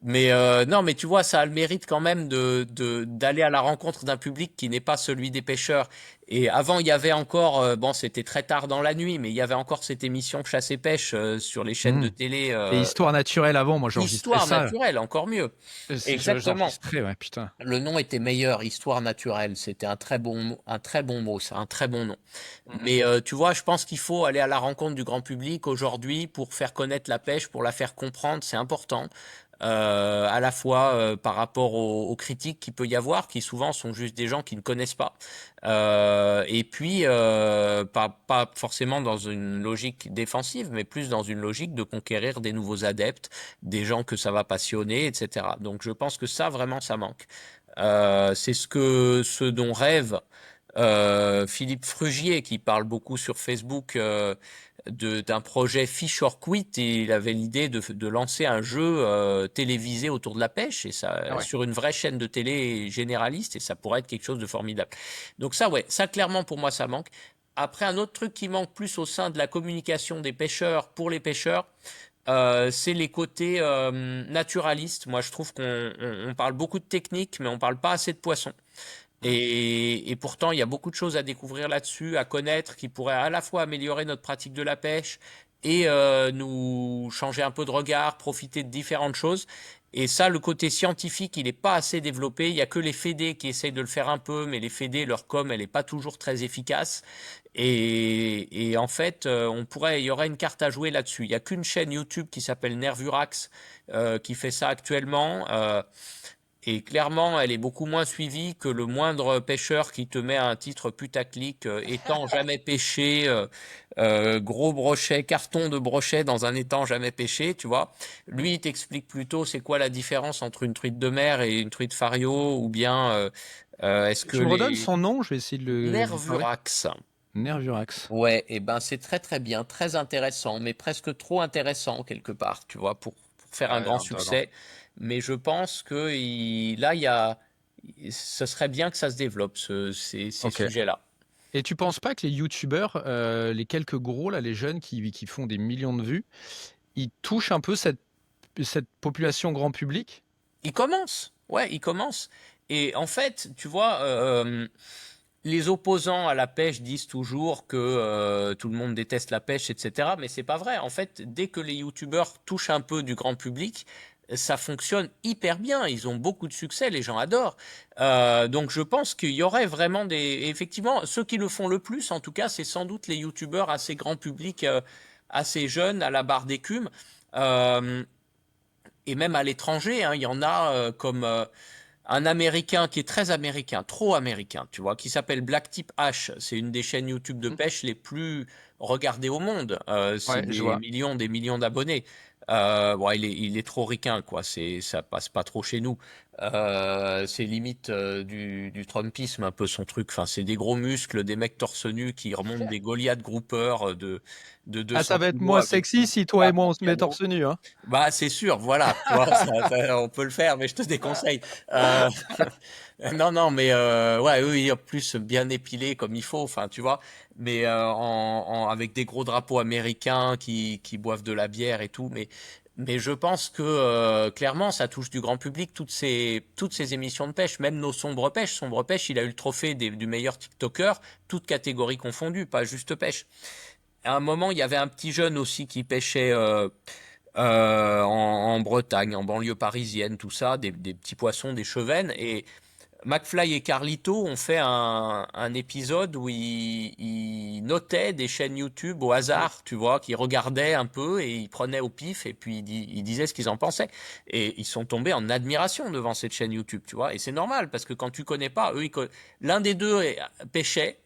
Mais non, mais tu vois, ça a le mérite quand même d'aller à la rencontre d'un public qui n'est pas celui des pêcheurs. Et avant, il y avait encore, bon, c'était très tard dans la nuit, mais il y avait encore cette émission Chasse et Pêche sur les chaînes de Hmm. télé. Et histoire naturelle avant, moi j'enregistrais Histoire ça. naturelle, encore mieux. Exactement. J'enregistrais, ouais, putain. Le nom était meilleur, Histoire naturelle. C'était un très bon mot, c'est un très bon nom. Mhm. Mais tu vois, je pense qu'il faut aller à la rencontre du grand public aujourd'hui pour faire connaître la pêche, pour la faire comprendre, c'est important. À la fois par rapport aux critiques qu'il peut y avoir, qui souvent sont juste des gens qui ne connaissent pas. Et puis, pas forcément dans une logique défensive, mais plus dans une logique de conquérir des nouveaux adeptes, des gens que ça va passionner, etc. Donc je pense que ça, vraiment, ça manque. C'est ce dont rêve Philippe Frugier, qui parle beaucoup sur Facebook d'un projet Fish or Quit, et il avait l'idée de lancer un jeu télévisé autour de la pêche, et Ah ça ouais. sur une vraie chaîne de télé généraliste, et ça pourrait être quelque chose de formidable. Donc ça, ouais, ça clairement pour moi ça manque. Après, un autre truc qui manque plus au sein de la communication des pêcheurs pour les pêcheurs, c'est les côtés naturalistes. Moi, je trouve qu'on parle beaucoup de technique, mais on parle pas assez de poissons. Mhm. Et pourtant, il y a beaucoup de choses à découvrir là-dessus, à connaître, qui pourraient à la fois améliorer notre pratique de la pêche et nous changer un peu de regard, profiter de différentes choses. Et ça, le côté scientifique, il n'est pas assez développé. Il y a que les fédés qui essayent de le faire un peu, mais les fédés, leur com, elle n'est pas toujours très efficace. Et en fait, il y aurait une carte à jouer là-dessus. Il n'y a qu'une chaîne YouTube qui s'appelle Nervurax qui fait ça actuellement. Et clairement, elle est beaucoup moins suivie que le moindre pêcheur qui te met un titre putaclic, étang jamais pêché, gros brochet, carton de brochet dans un étang jamais pêché, tu vois. Lui, il t'explique plutôt c'est quoi la différence entre une truite de mer et une truite fario, ou bien est-ce que Tu me redonnes les son nom, je vais essayer de lui parler. Nervurax. Nervurax. Ouais, et ben c'est très très bien, très intéressant, mais presque trop intéressant quelque part, tu vois, pour faire un Ah, grand non, non, non. succès. Mais je pense que là, ce serait bien que ça se développe, ces Ok. sujets-là. Et tu penses pas que les youtubeurs, les quelques gros là, les jeunes qui font des millions de vues, ils touchent un peu cette population grand public? Il commence, ouais, il commence. Et en fait, tu vois, les opposants à la pêche disent toujours que tout le monde déteste la pêche, etc. Mais c'est pas vrai. En fait, dès que les youtubeurs touchent un peu du grand public, ça fonctionne hyper bien. Ils ont beaucoup de succès, les gens adorent. Donc je pense qu'il y aurait vraiment effectivement, ceux qui le font le plus, en tout cas, c'est sans doute les youtubeurs assez grand public. assez jeunes à la barre d'écume. Euh, et même à l'étranger, hein, il y en a comme un Américain qui est très américain, trop américain, tu vois, qui s'appelle Black Tip H. C'est une des chaînes YouTube de pêche les plus regardées au monde. C'est Ouais, je vois. des millions d'abonnés. Bon, il est trop ricain, quoi. Ça passe pas trop chez nous. C'est limite du Trumpisme, un peu son truc. Enfin, c'est des gros muscles, des mecs torse nu qui remontent des Goliath groupers de Ah, ça 200 va être kilos moins avec sexy si toi et pas moi de on se met piano. torse nu, hein. Bah, c'est sûr, voilà, tu vois, on peut le faire, mais je te déconseille. Euh, non, non, mais ouais, oui, en plus bien épilé comme il faut, enfin, tu vois, mais avec des gros drapeaux américains qui boivent de la bière et tout, mais je pense que clairement, ça touche du grand public toutes ces émissions de pêche, même nos sombres pêches. Sombre pêche, il a eu le trophée du meilleur TikToker, toutes catégories confondues, pas juste pêche. À un moment, il y avait un petit jeune aussi qui pêchait. En Bretagne, en banlieue parisienne, tout ça, des petits poissons, des chevennes. Et McFly et Carlito ont fait un épisode où ils notaient des chaînes YouTube au hasard, tu vois, qu'ils regardaient un peu et ils prenaient au pif et puis ils disaient ce qu'ils en pensaient. Et ils sont tombés en admiration devant cette chaîne YouTube, tu vois. Et c'est normal parce que quand tu connais pas, l'un des deux pêchait,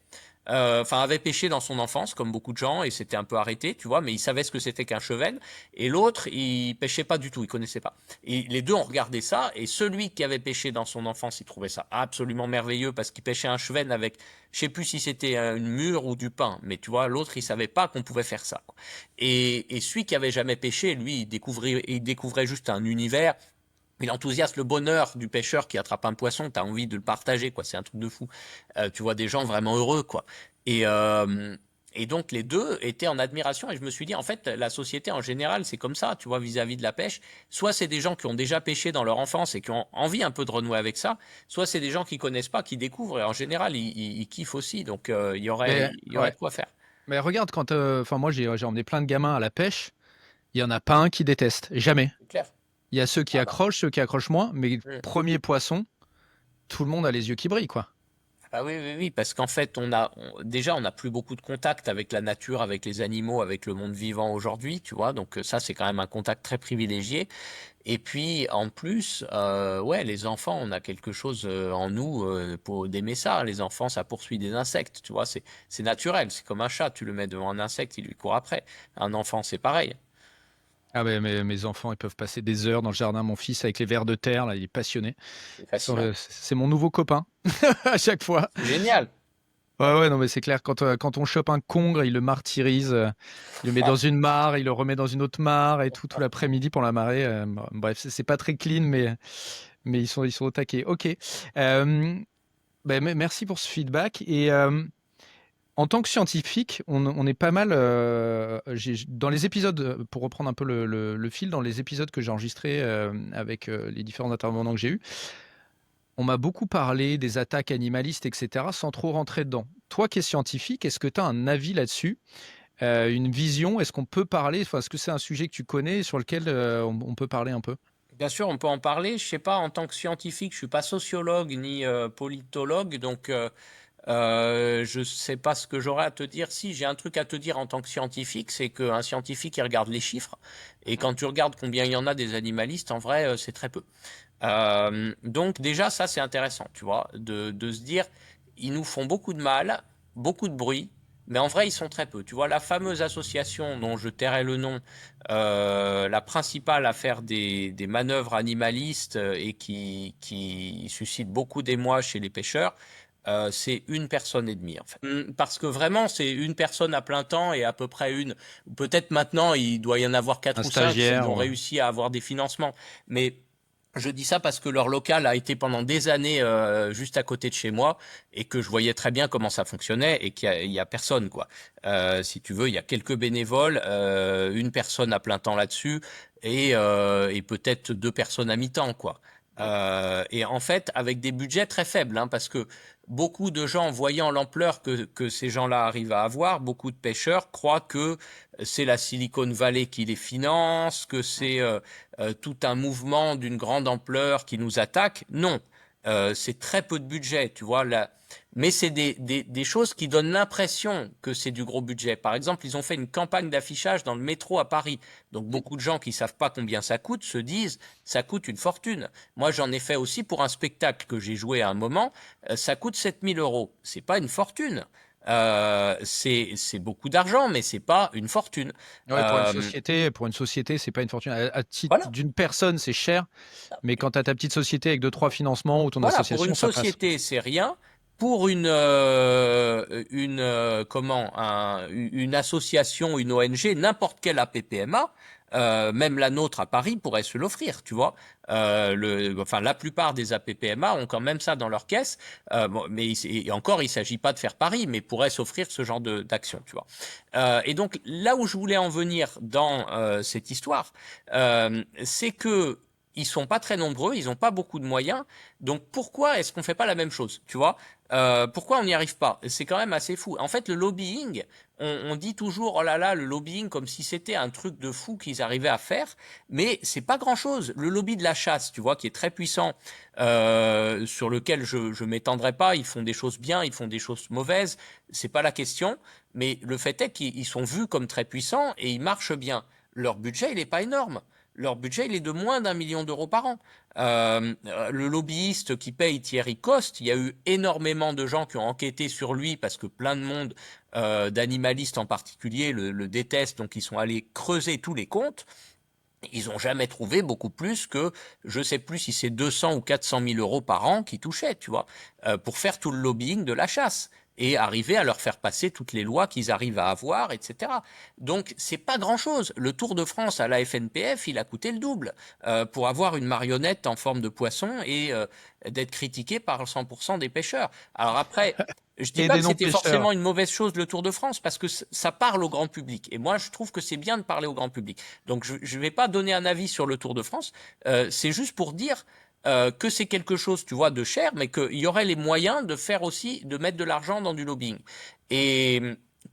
enfin avait pêché dans son enfance comme beaucoup de gens et s'était un peu arrêté, tu vois, mais il savait ce que c'était qu'un cheven, et l'autre il pêchait pas du tout, il connaissait pas, et les deux ont regardé ça, et celui qui avait pêché dans son enfance il trouvait ça absolument merveilleux parce qu'il pêchait un cheven avec, je sais plus si c'était une mûre ou du pain, mais tu vois, l'autre il savait pas qu'on pouvait faire ça, quoi. Et celui qui avait jamais pêché, lui il découvrait juste un univers. Mais l'enthousiasme, le bonheur du pêcheur qui attrape un poisson, t'as envie de le partager, quoi. C'est un truc de fou. Tu vois des gens vraiment heureux, quoi. Et, euh, et donc les deux étaient en admiration. Et je me suis dit, en fait, la société en général, c'est comme ça, tu vois, vis-à-vis de la pêche. Soit c'est des gens qui ont déjà pêché dans leur enfance et qui ont envie un peu de renouer avec ça. Soit c'est des gens qui connaissent pas, qui découvrent. Et en général, ils kiffent aussi. Donc Mais il y aurait ouais. de quoi faire. Mais regarde, quand, enfin moi j'ai emmené plein de gamins à la pêche, il y en a pas un qui déteste, jamais. C'est clair. Il y a ceux qui Ah bah. accrochent, ceux qui accrochent moins, mais Mm. premier poisson, tout le monde a les yeux qui brillent, quoi. Ah oui, oui, oui, parce qu'en fait, déjà, on n'a plus beaucoup de contact avec la nature, avec les animaux, avec le monde vivant aujourd'hui, tu vois. Donc ça, c'est quand même un contact très privilégié. Et puis, en plus, ouais, les enfants, on a quelque chose en nous pour d'aimer ça. Les enfants, ça poursuit des insectes, tu vois. C'est naturel. C'est comme un chat. Tu le mets devant un insecte, il lui court après. Un enfant, c'est pareil. Ah ben mes enfants, ils peuvent passer des heures dans le jardin. Mon fils avec les vers de terre, là, il est passionné. C'est fascinant. C'est mon nouveau copain à chaque fois. C'est génial. Ouais, ouais, non, mais c'est clair. Quand on chope un congre, il le martyrise, il le met dans une mare, il le remet dans une autre mare et tout l'après-midi pour la marée. Bref, c'est pas très clean, mais ils sont au taquet. Ok. Merci pour ce feedback. Et en tant que scientifique, on est pas mal. Dans les épisodes, pour reprendre un peu le fil, dans les épisodes que j'ai enregistrés avec les différents intervenants que j'ai eus, on m'a beaucoup parlé des attaques animalistes, etc., sans trop rentrer dedans. Toi qui es scientifique, est-ce que tu as un avis là-dessus, une vision? Est-ce qu'on peut parler? Enfin, est-ce que c'est un sujet que tu connais et sur lequel on peut parler un peu? Bien sûr, on peut en parler. Je sais pas, en tant que scientifique, je suis pas sociologue ni politologue, donc je sais pas ce que j'aurais à te dire. Si j'ai un truc à te dire en tant que scientifique, c'est qu'un scientifique il regarde les chiffres, et quand tu regardes combien il y en a des animalistes, en vrai, c'est très peu. Donc déjà, ça c'est intéressant, tu vois, de se dire, ils nous font beaucoup de mal, beaucoup de bruit, mais en vrai, ils sont très peu. Tu vois, la fameuse association dont je tairai le nom, la principale à faire des manœuvres animalistes et qui suscite beaucoup d'émoi chez les pêcheurs, c'est une personne et demie en fait. Parce que vraiment, c'est une personne à plein temps et à peu près une. Peut-être maintenant, il doit y en avoir Un quatre ou cinq s'ils stagiaire ont ou... réussi à avoir des financements. Mais je dis ça parce que leur local a été pendant des années juste à côté de chez moi, et que je voyais très bien comment ça fonctionnait, et il y a personne quoi. Si tu veux, il y a quelques bénévoles, une personne à plein temps là-dessus, et peut-être deux personnes à mi-temps quoi. Et en fait, avec des budgets très faibles, hein, parce que beaucoup de gens, voyant l'ampleur que ces gens-là arrivent à avoir, beaucoup de pêcheurs croient que c'est la Silicon Valley qui les finance, que c'est tout un mouvement d'une grande ampleur qui nous attaque. Non. c'est très peu de budget, tu vois. Là. Mais c'est des choses qui donnent l'impression que c'est du gros budget. Par exemple, ils ont fait une campagne d'affichage dans le métro à Paris. Donc beaucoup de gens qui savent pas combien ça coûte se disent ça coûte une fortune. Moi, j'en ai fait aussi pour un spectacle que j'ai joué à un moment. Ça coûte 7 000 euros. C'est pas une fortune. C'est beaucoup d'argent, mais c'est pas une fortune. Ouais, Euh, pour une société, c'est pas une fortune. À titre voilà. d'une personne, c'est cher, mais quand tu as ta petite société avec deux, trois financements ou ton Voilà, pour association, une ça passe. société, c'est rien. Pour une association, une ONG, n'importe quelle APPMA, même la nôtre à Paris pourrait se l'offrir, tu vois. Enfin, la plupart des APPMA ont quand même ça dans leur caisse. Bon, mais et encore, il s'agit pas de faire Paris, mais pourraient s'offrir ce genre d'action, tu vois. Et donc, là où je voulais en venir dans cette histoire, c'est que ils sont pas très nombreux, ils ont pas beaucoup de moyens. Donc pourquoi est-ce qu'on fait pas la même chose, tu vois? Pourquoi on n'y arrive pas? C'est quand même assez fou. En fait, le lobbying, on dit toujours oh là là, le lobbying comme si c'était un truc de fou qu'ils arrivaient à faire, mais c'est pas grand-chose. Le lobby de la chasse, tu vois, qui est très puissant, sur lequel je m'étendrai pas. Ils font des choses bien, ils font des choses mauvaises, c'est pas la question. Mais le fait est qu'ils sont vus comme très puissants et ils marchent bien. Leur budget, il est pas énorme. Leur budget, il est de moins d'1 million d'euros par an. Le lobbyiste qui paye Thierry Coste, il y a eu énormément de gens qui ont enquêté sur lui parce que plein de monde, d'animalistes en particulier, le détestent, donc ils sont allés creuser tous les comptes. Ils n'ont jamais trouvé beaucoup plus que, je sais plus si c'est 200 ou 400 000 euros par an qu'ils touchaient, tu vois, pour faire tout le lobbying de la chasse et arriver à leur faire passer toutes les lois qu'ils arrivent à avoir, etc. Donc c'est pas grand-chose. Le Tour de France à la FNPF, il a coûté le double pour avoir une marionnette en forme de poisson et d'être critiqué par 100% des pêcheurs. Alors après, je dis Et pas des que c'était non-pêcheurs. forcément une mauvaise chose le Tour de France parce que ça parle au grand public. Et moi, je trouve que c'est bien de parler au grand public. Donc je ne vais pas donner un avis sur le Tour de France. C'est juste pour dire que c'est quelque chose, tu vois, de cher, mais qu'il y aurait les moyens de faire aussi, de mettre de l'argent dans du lobbying. Et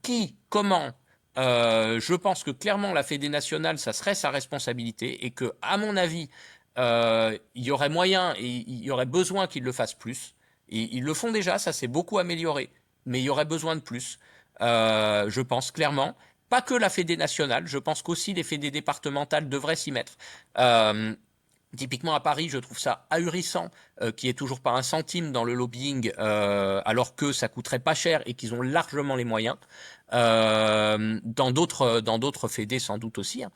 qui, comment je pense que clairement la Fédé nationale, ça serait sa responsabilité et que, à mon avis, il y aurait moyen et il y aurait besoin qu'ils le fassent plus. Et ils le font déjà, ça s'est beaucoup amélioré, mais il y aurait besoin de plus. Je pense clairement. Pas que la Fédé nationale, je pense qu'aussi les fédés départementales devraient s'y mettre. Euh, Typiquement à Paris, je trouve ça ahurissant qu'il n'y ait toujours pas un centime dans le lobbying, alors que ça coûterait pas cher et qu'ils ont largement les moyens. Dans d'autres fédés sans doute aussi. Hein.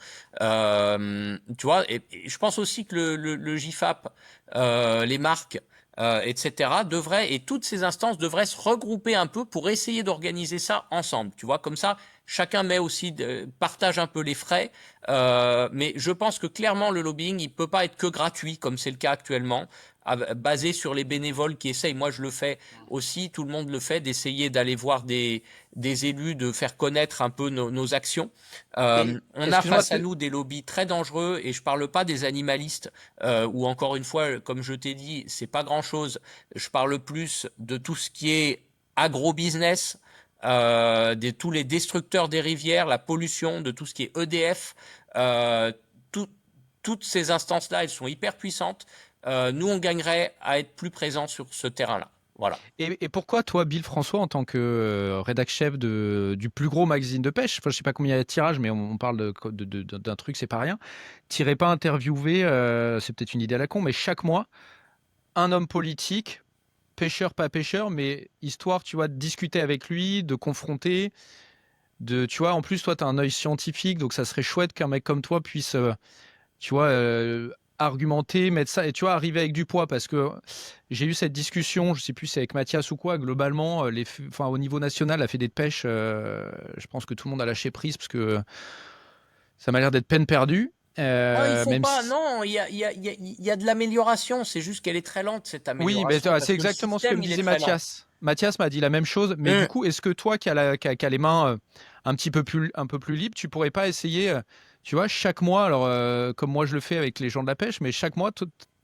Tu vois, et je pense aussi que le JFAP, les marques, etc. devraient et toutes ces instances devraient se regrouper un peu pour essayer d'organiser ça ensemble. Tu vois, comme ça, chacun met aussi partage un peu les frais. Mais je pense que clairement le lobbying, il peut pas être que gratuit comme c'est le cas actuellement, basé sur les bénévoles qui essayent. Moi, je le fais aussi, tout le monde le fait, d'essayer d'aller voir des élus, de faire connaître un peu nos actions. Et On a excuse-moi, face à nous des lobbies très dangereux et je parle pas des animalistes où encore une fois, comme je t'ai dit, c'est pas grand-chose. Je parle plus de tout ce qui est agro-business, de tous les destructeurs des rivières, la pollution, de tout ce qui est EDF. Euh, tout- Toutes ces instances-là, elles sont hyper puissantes. Nous, on gagnerait à être plus présents sur ce terrain-là. Voilà. et pourquoi toi, Bill François, en tant que rédac chef du plus gros magazine de pêche, enfin, je sais pas combien il y a de tirages, mais on parle d'un truc, c'est pas rien, t'irais pas interviewer, c'est peut-être une idée à la con, mais chaque mois, un homme politique, pêcheur, pas pêcheur, mais histoire, tu vois, de discuter avec lui, de confronter, tu vois, en plus, toi, tu as un œil scientifique, donc ça serait chouette qu'un mec comme toi puisse, tu vois, argumenter, mettre ça, et tu vois, arriver avec du poids, parce que j'ai eu cette discussion, je sais plus si c'est avec Mathias ou quoi, globalement, enfin, au niveau national, la fédé de pêche, je pense que tout le monde a lâché prise, parce que ça m'a l'air d'être peine perdue, Oh, il faut même pas. si... Non, il y a de l'amélioration. C'est juste qu'elle est très lente, cette Oui, mais amélioration, parce c'est que le exactement ce que système, me il est disait très lent. Mathias. Mathias m'a dit la même chose, mais du Hum. coup, est-ce que toi qui as les mains un peu plus libres, tu pourrais pas essayer, tu vois, chaque mois, alors comme moi je le fais avec les gens de la pêche, mais chaque mois,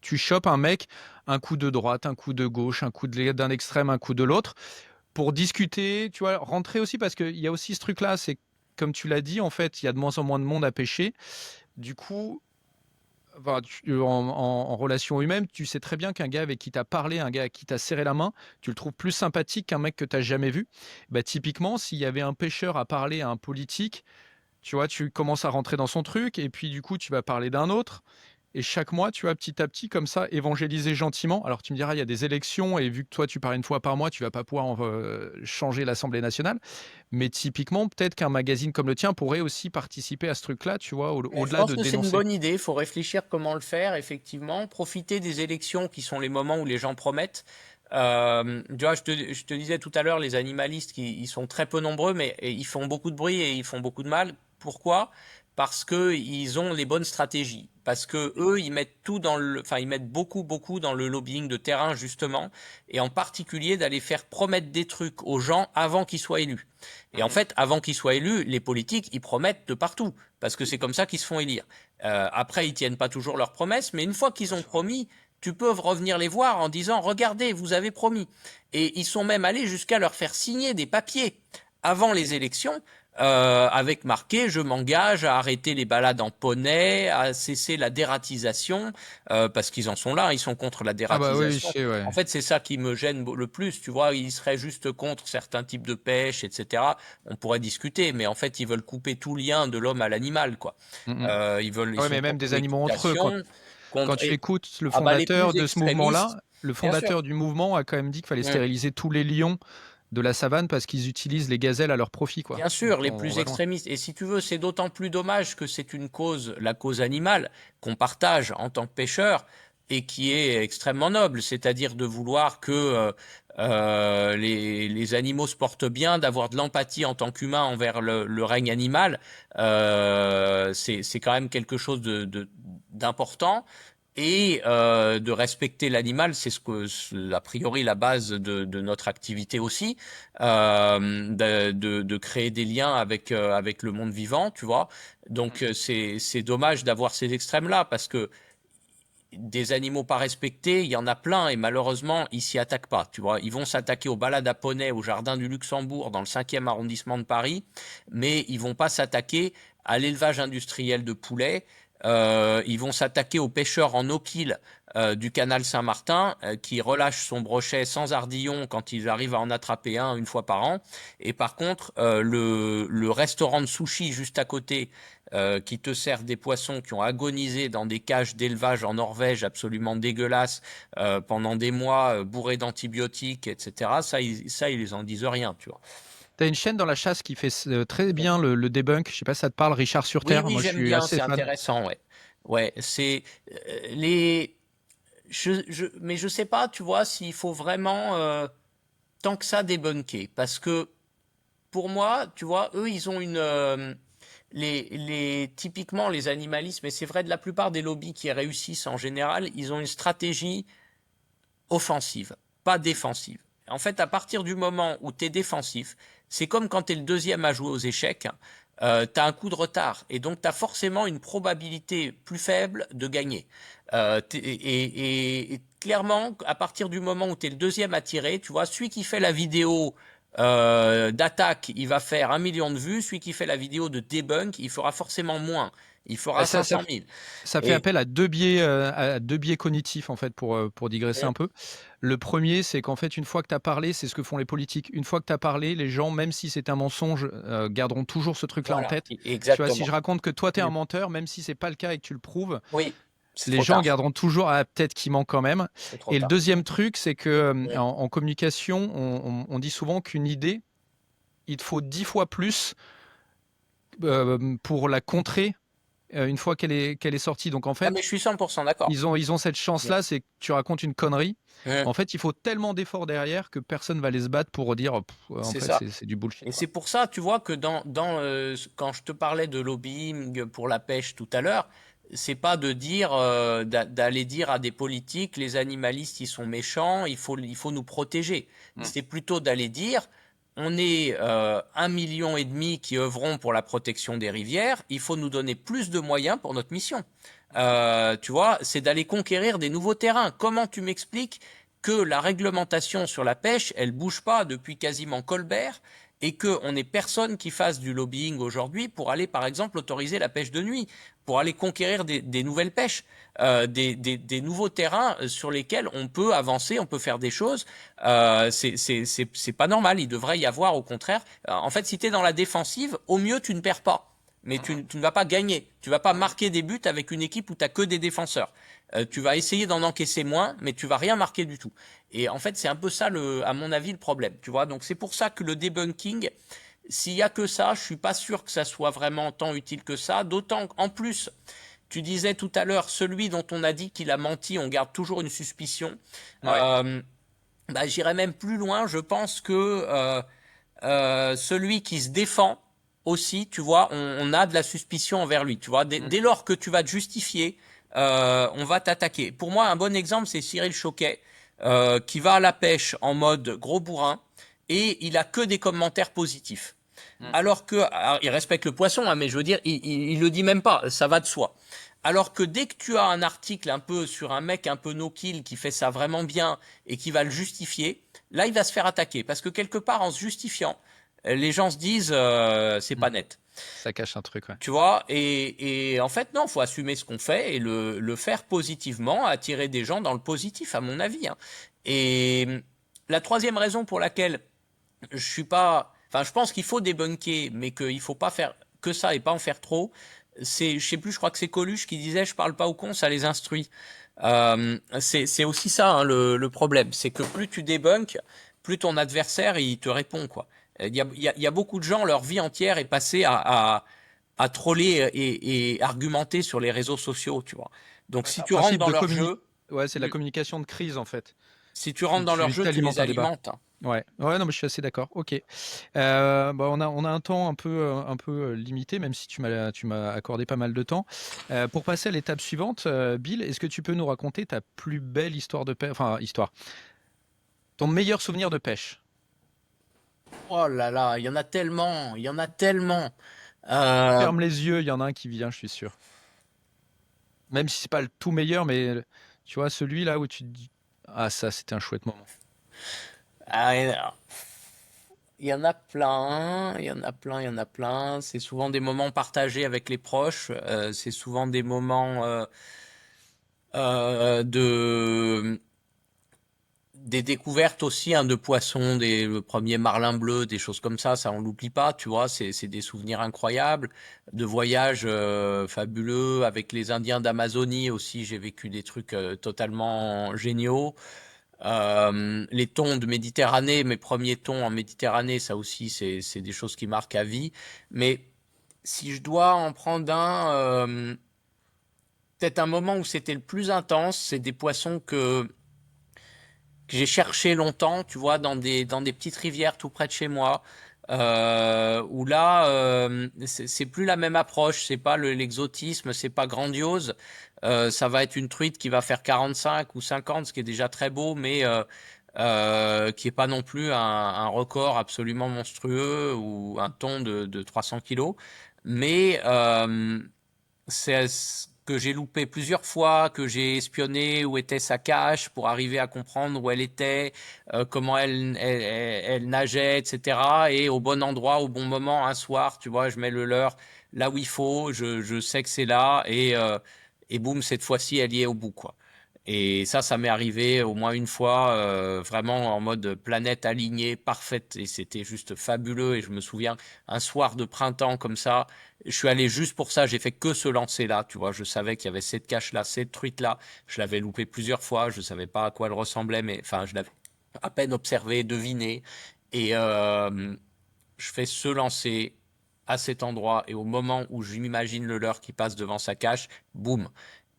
tu chopes un mec, un coup de droite, un coup de gauche, un coup d'un extrême, un coup de l'autre, pour discuter, tu vois, rentrer aussi, parce qu'il y a aussi ce truc-là, c'est comme tu l'as dit, en fait, il y a de moins en moins de monde à pêcher. Du coup, enfin, en relation humaine, tu sais très bien qu'un gars avec qui tu as parlé, un gars avec qui tu as serré la main, tu le trouves plus sympathique qu'un mec que tu n'as jamais vu. Bah, typiquement, s'il y avait un pêcheur à parler à un politique, tu vois, tu commences à rentrer dans son truc et puis du coup, tu vas parler d'un autre. Et chaque mois, tu vas petit à petit, comme ça, évangéliser gentiment. Alors, tu me diras, il y a des élections et vu que toi, tu parles une fois par mois, tu vas pas pouvoir changer l'Assemblée nationale. Mais typiquement, peut-être qu'un magazine comme le tien pourrait aussi participer à ce truc-là, tu vois, Je au-delà pense de que c'est une dénoncer. bonne idée. Il faut réfléchir comment le faire, effectivement. Profiter des élections qui sont les moments où les gens promettent. Tu vois, je te disais tout à l'heure, les animalistes, ils sont très peu nombreux, mais ils font beaucoup de bruit et ils font beaucoup de mal. Pourquoi? Parce que ils ont les bonnes stratégies. Parce que eux, ils mettent tout dans enfin, ils mettent beaucoup, beaucoup dans le lobbying de terrain, justement. Et en particulier d'aller faire promettre des trucs aux gens avant qu'ils soient élus. Et en fait, avant qu'ils soient élus, les politiques, ils promettent de partout. Parce que c'est comme ça qu'ils se font élire. Après, ils tiennent pas toujours leurs promesses, mais une fois qu'ils ont promis, tu peux revenir les voir en disant, regardez, vous avez promis. Et ils sont même allés jusqu'à leur faire signer des papiers avant les élections, avec marqué, je m'engage à arrêter les balades en poney, à cesser la dératisation, parce qu'ils en sont là, ils sont contre la Ah bah oui, je dératisation. sais, ouais. En fait, c'est ça qui me gêne le plus, tu vois, ils seraient juste contre certains types de pêche, etc. On pourrait discuter, mais en fait, ils veulent couper tout lien de l'homme à l'animal, quoi. Mm, mm. Ils Ah ouais, sont mais même contre des animaux entre eux, l'équitation, quand contre, tu écoutes le ah bah les fondateur plus de ce extrémistes, mouvement-là, le bien sûr. fondateur du mouvement a quand même dit qu'il fallait Mm. stériliser tous les lions de la savane parce qu'ils utilisent les gazelles à leur profit, quoi. Bien sûr, Donc les on plus va loin. extrémistes. Et si tu veux, c'est d'autant plus dommage que c'est une cause, la cause animale, qu'on partage en tant que pêcheur et qui est extrêmement noble, c'est-à-dire de vouloir que les animaux se portent bien, d'avoir de l'empathie en tant qu'humain envers le règne animal. C'est quand même quelque chose d'important. Et de respecter l'animal, c'est a priori la base de notre activité aussi, de créer des liens avec le monde vivant, tu vois. Donc c'est dommage d'avoir ces extrêmes-là parce que des animaux pas respectés, il y en a plein et malheureusement ils s'y attaquent pas, tu vois. Ils vont s'attaquer aux balades à poney au jardin du Luxembourg dans le 5e arrondissement de Paris, mais ils vont pas s'attaquer à l'élevage industriel de poulets. Ils vont s'attaquer aux pêcheurs en eau-pile du canal Saint-Martin qui relâche son brochet sans ardillon quand ils arrivent à en attraper un une fois par an. Et par contre, le restaurant de sushi juste à côté qui te sert des poissons qui ont agonisé dans des cages d'élevage en Norvège absolument dégueulasses pendant des mois, bourrés d'antibiotiques, etc. Ça, ils en disent rien, tu vois. T'as une chaîne dans la chasse qui fait très bien le debunk. Je sais pas si ça te parle, Richard sur Oui, Terre. oui, Moi, je j'aime suis bien, assez c'est fan. intéressant, ouais. Ouais, c'est les. Mais je sais pas, tu vois, s'il faut vraiment tant que ça débunker, parce que pour moi, tu vois, eux, ils ont une typiquement les animalistes, mais c'est vrai de la plupart des lobbies qui réussissent en général, ils ont une stratégie offensive, pas défensive. En fait, à partir du moment où tu es défensif, c'est comme quand tu es le deuxième à jouer aux échecs, tu as un coup de retard et donc tu as forcément une probabilité plus faible de gagner. Et clairement, à partir du moment où tu es le deuxième à tirer, tu vois, celui qui fait la vidéo d'attaque, il va faire 1 million de vues, celui qui fait la vidéo de debunk, il fera forcément moins. Il Bah, fera 500 000. ça fait Et, appel à deux biais cognitifs, en fait, pour digresser un peu. Le premier, c'est qu'en fait, une fois que tu as parlé, c'est ce que font les politiques. Une fois que tu as parlé, les gens, même si c'est un mensonge, garderont toujours ce truc-là en voilà, tête. Tu vois, si je exactement. raconte que toi, tu es un Mm. menteur, même si c'est pas le cas et que tu le prouves, Oui, c'est les trop gens tard. garderont toujours à peut-être qu'il ment quand même. C'est trop Et le tard. deuxième truc, c'est que Mm. en communication, on dit souvent qu'une idée, il te faut 10 fois plus pour la contrer une fois qu'elle est sortie. Donc en Ah, fait, mais je suis 100% d'accord. ils ont cette Mm. chance-là, c'est que tu racontes une connerie. Mm. En fait, il faut tellement d'efforts derrière que personne va aller se battre pour dire en C'est fait ça. c'est du bullshit Et quoi. c'est pour ça, tu vois, que quand je te parlais de lobbying pour la pêche tout à l'heure, c'est pas de dire d'aller dire à des politiques les animalistes ils sont méchants, il faut nous protéger. Mm. C'est plutôt d'aller dire on est 1,5 million qui œuvront pour la protection des rivières, il faut nous donner plus de moyens pour notre mission. Tu vois, c'est d'aller conquérir des nouveaux terrains. Comment tu m'expliques que la réglementation sur la pêche, elle bouge pas depuis quasiment Colbert et qu'on n'ait personne qui fasse du lobbying aujourd'hui pour aller, par exemple, autoriser la pêche de nuit, pour aller conquérir des nouvelles pêches, des nouveaux terrains sur lesquels on peut avancer, on peut faire des choses. C'est pas normal. Il devrait y avoir, au contraire, en fait, si tu es dans la défensive, au mieux, tu ne perds pas. Mais tu ne vas pas gagner. Tu vas pas marquer des buts avec une équipe où tu n'as que des défenseurs. Tu vas essayer d'en encaisser moins, mais tu vas rien marquer du tout. Et en fait, c'est un peu ça, à mon avis, le problème. Tu vois, donc c'est pour ça que le debunking, s'il y a que ça, je suis pas sûr que ça soit vraiment tant utile que ça. D'autant qu'en plus, tu disais tout à l'heure, celui dont on a dit qu'il a menti, on garde toujours une suspicion. Ouais. Bah, j'irais même plus loin. Je pense que celui qui se défend aussi, tu vois, on a de la suspicion envers lui. Tu vois, dès lors que tu vas te justifier, on va t'attaquer. Pour moi, un bon exemple, c'est Cyril Choquet, qui va à la pêche en mode gros bourrin et il a que des commentaires positifs. Alors que, alors, il respecte le poisson, hein, mais je veux dire, il le dit même pas, ça va de soi. Alors que dès que tu as un article un peu sur un mec un peu no-kill qui fait ça vraiment bien et qui va le justifier, là il va se faire attaquer parce que quelque part en se justifiant, les gens se disent c'est pas net. Ça cache un truc, ouais. Tu vois, et en fait non, faut assumer ce qu'on fait et le faire positivement, attirer des gens dans le positif à mon avis, hein. Et la troisième raison pour laquelle je suis pas, enfin, je pense qu'il faut débunker, mais qu'il faut pas faire que ça et pas en faire trop. Je sais plus, je crois que c'est Coluche qui disait, je parle pas aux cons, ça les instruit. C'est aussi ça, hein, le problème, c'est que plus tu débunkes, plus ton adversaire il te répond, quoi. Il y a beaucoup de gens, leur vie entière est passée à troller et argumenter sur les réseaux sociaux, tu vois. Donc Ouais, si c'est un tu rentres principe dans de leur communi jeu, ouais, c'est la mm, communication de crise, en fait. si tu rentres dans leur Tu jeu, tu les alimentes un débat. alimentes, hein. Ouais, ouais, non, mais je suis assez d'accord. Ok. Bah, on a un temps un peu limité, même si tu m'as accordé pas mal de temps. Pour passer à l'étape suivante, Bill, est-ce que tu peux nous raconter ta plus belle histoire de pêche, enfin, histoire, ton meilleur souvenir de pêche? Oh là là, il y en a tellement, il y en a tellement. Euh, Ferme les yeux, il y en a un qui vient, je suis sûr. Même si c'est pas le tout meilleur, mais tu vois, celui là où tu te dis, ah, ça, c'était un chouette moment. alors, il y en a plein, il y en a plein, il y en a plein. C'est souvent des moments partagés avec les proches. C'est souvent des moments de des découvertes aussi, hein, de poissons, le premier marlin bleu, des choses comme ça on l'oublie pas, tu vois, c'est des souvenirs incroyables, de voyages fabuleux avec les Indiens d'Amazonie aussi, j'ai vécu des trucs totalement géniaux. Les thons de Méditerranée, mes premiers thons en Méditerranée, ça aussi c'est des choses qui marquent à vie. Mais si je dois en prendre un, peut-être un moment où c'était le plus intense, c'est des poissons que j'ai cherché longtemps, tu vois, dans des petites rivières tout près de chez moi, où là, c'est plus la même approche, c'est pas l'exotisme, c'est pas grandiose. Ça va être une truite qui va faire 45 ou 50, ce qui est déjà très beau, mais qui est pas non plus un record absolument monstrueux ou un thon de 300 kilos. Mais c'est ce que j'ai loupé plusieurs fois, que j'ai espionné où était sa cache pour arriver à comprendre où elle était, comment elle nageait, etc. Et au bon endroit, au bon moment, un soir, tu vois, je mets le leurre là où il faut, je sais que c'est là, et boum, cette fois-ci, elle y est au bout, quoi. Et ça m'est arrivé au moins une fois, vraiment en mode planète alignée, parfaite, et c'était juste fabuleux. Et je me souviens, un soir de printemps comme ça, je suis allé juste pour ça, j'ai fait que ce lancer-là, tu vois. Je savais qu'il y avait cette cache-là, cette truite-là. Je l'avais loupé plusieurs fois, je savais pas à quoi elle ressemblait, mais enfin, je l'avais à peine observé, deviné. Et je fais ce lancer à cet endroit, et au moment où je m'imagine le leurre qui passe devant sa cache, boum.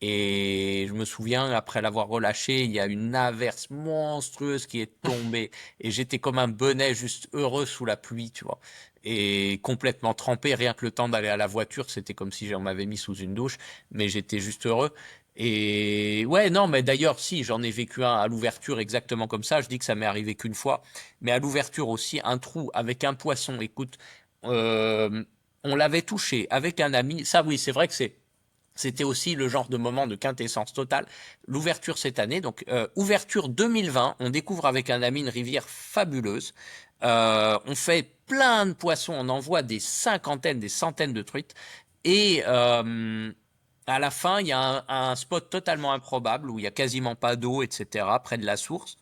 Et je me souviens, après l'avoir relâché, il y a une averse monstrueuse qui est tombée. Et j'étais comme un bonnet juste heureux sous la pluie, tu vois. Et complètement trempé, rien que le temps d'aller à la voiture, c'était comme si on m'avait mis sous une douche. Mais j'étais juste heureux. Et ouais, non, mais d'ailleurs, si, j'en ai vécu un à l'ouverture exactement comme ça. Je dis que ça m'est arrivé qu'une fois. Mais à l'ouverture aussi, un trou avec un poisson. Écoute, euh, on l'avait touché avec un ami. Ça, oui, c'est vrai que c'était aussi le genre de moment de quintessence totale. L'ouverture cette année, donc ouverture 2020, on découvre avec un ami une rivière fabuleuse. On fait plein de poissons. On en voit des cinquantaines, des centaines de truites. Et à la fin, il y a un spot totalement improbable où il y a quasiment pas d'eau, etc., près de la source.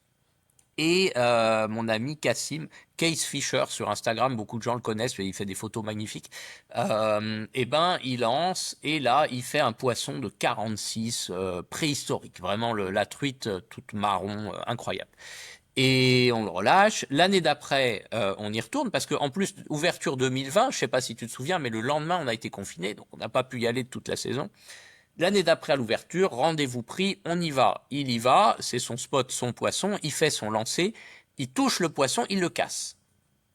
Et mon ami Cassim, Case Fisher sur Instagram, beaucoup de gens le connaissent, il fait des photos magnifiques. Et ben, il lance et là, il fait un poisson de 46 préhistorique, vraiment la truite toute marron, incroyable. Et on le relâche. L'année d'après, on y retourne parce qu'en plus, ouverture 2020, je sais pas si tu te souviens, mais le lendemain, on a été confiné, donc on n'a pas pu y aller toute la saison. L'année d'après à l'ouverture, rendez-vous pris, on y va. Il y va, c'est son spot, son poisson, il fait son lancer, il touche le poisson, il le casse.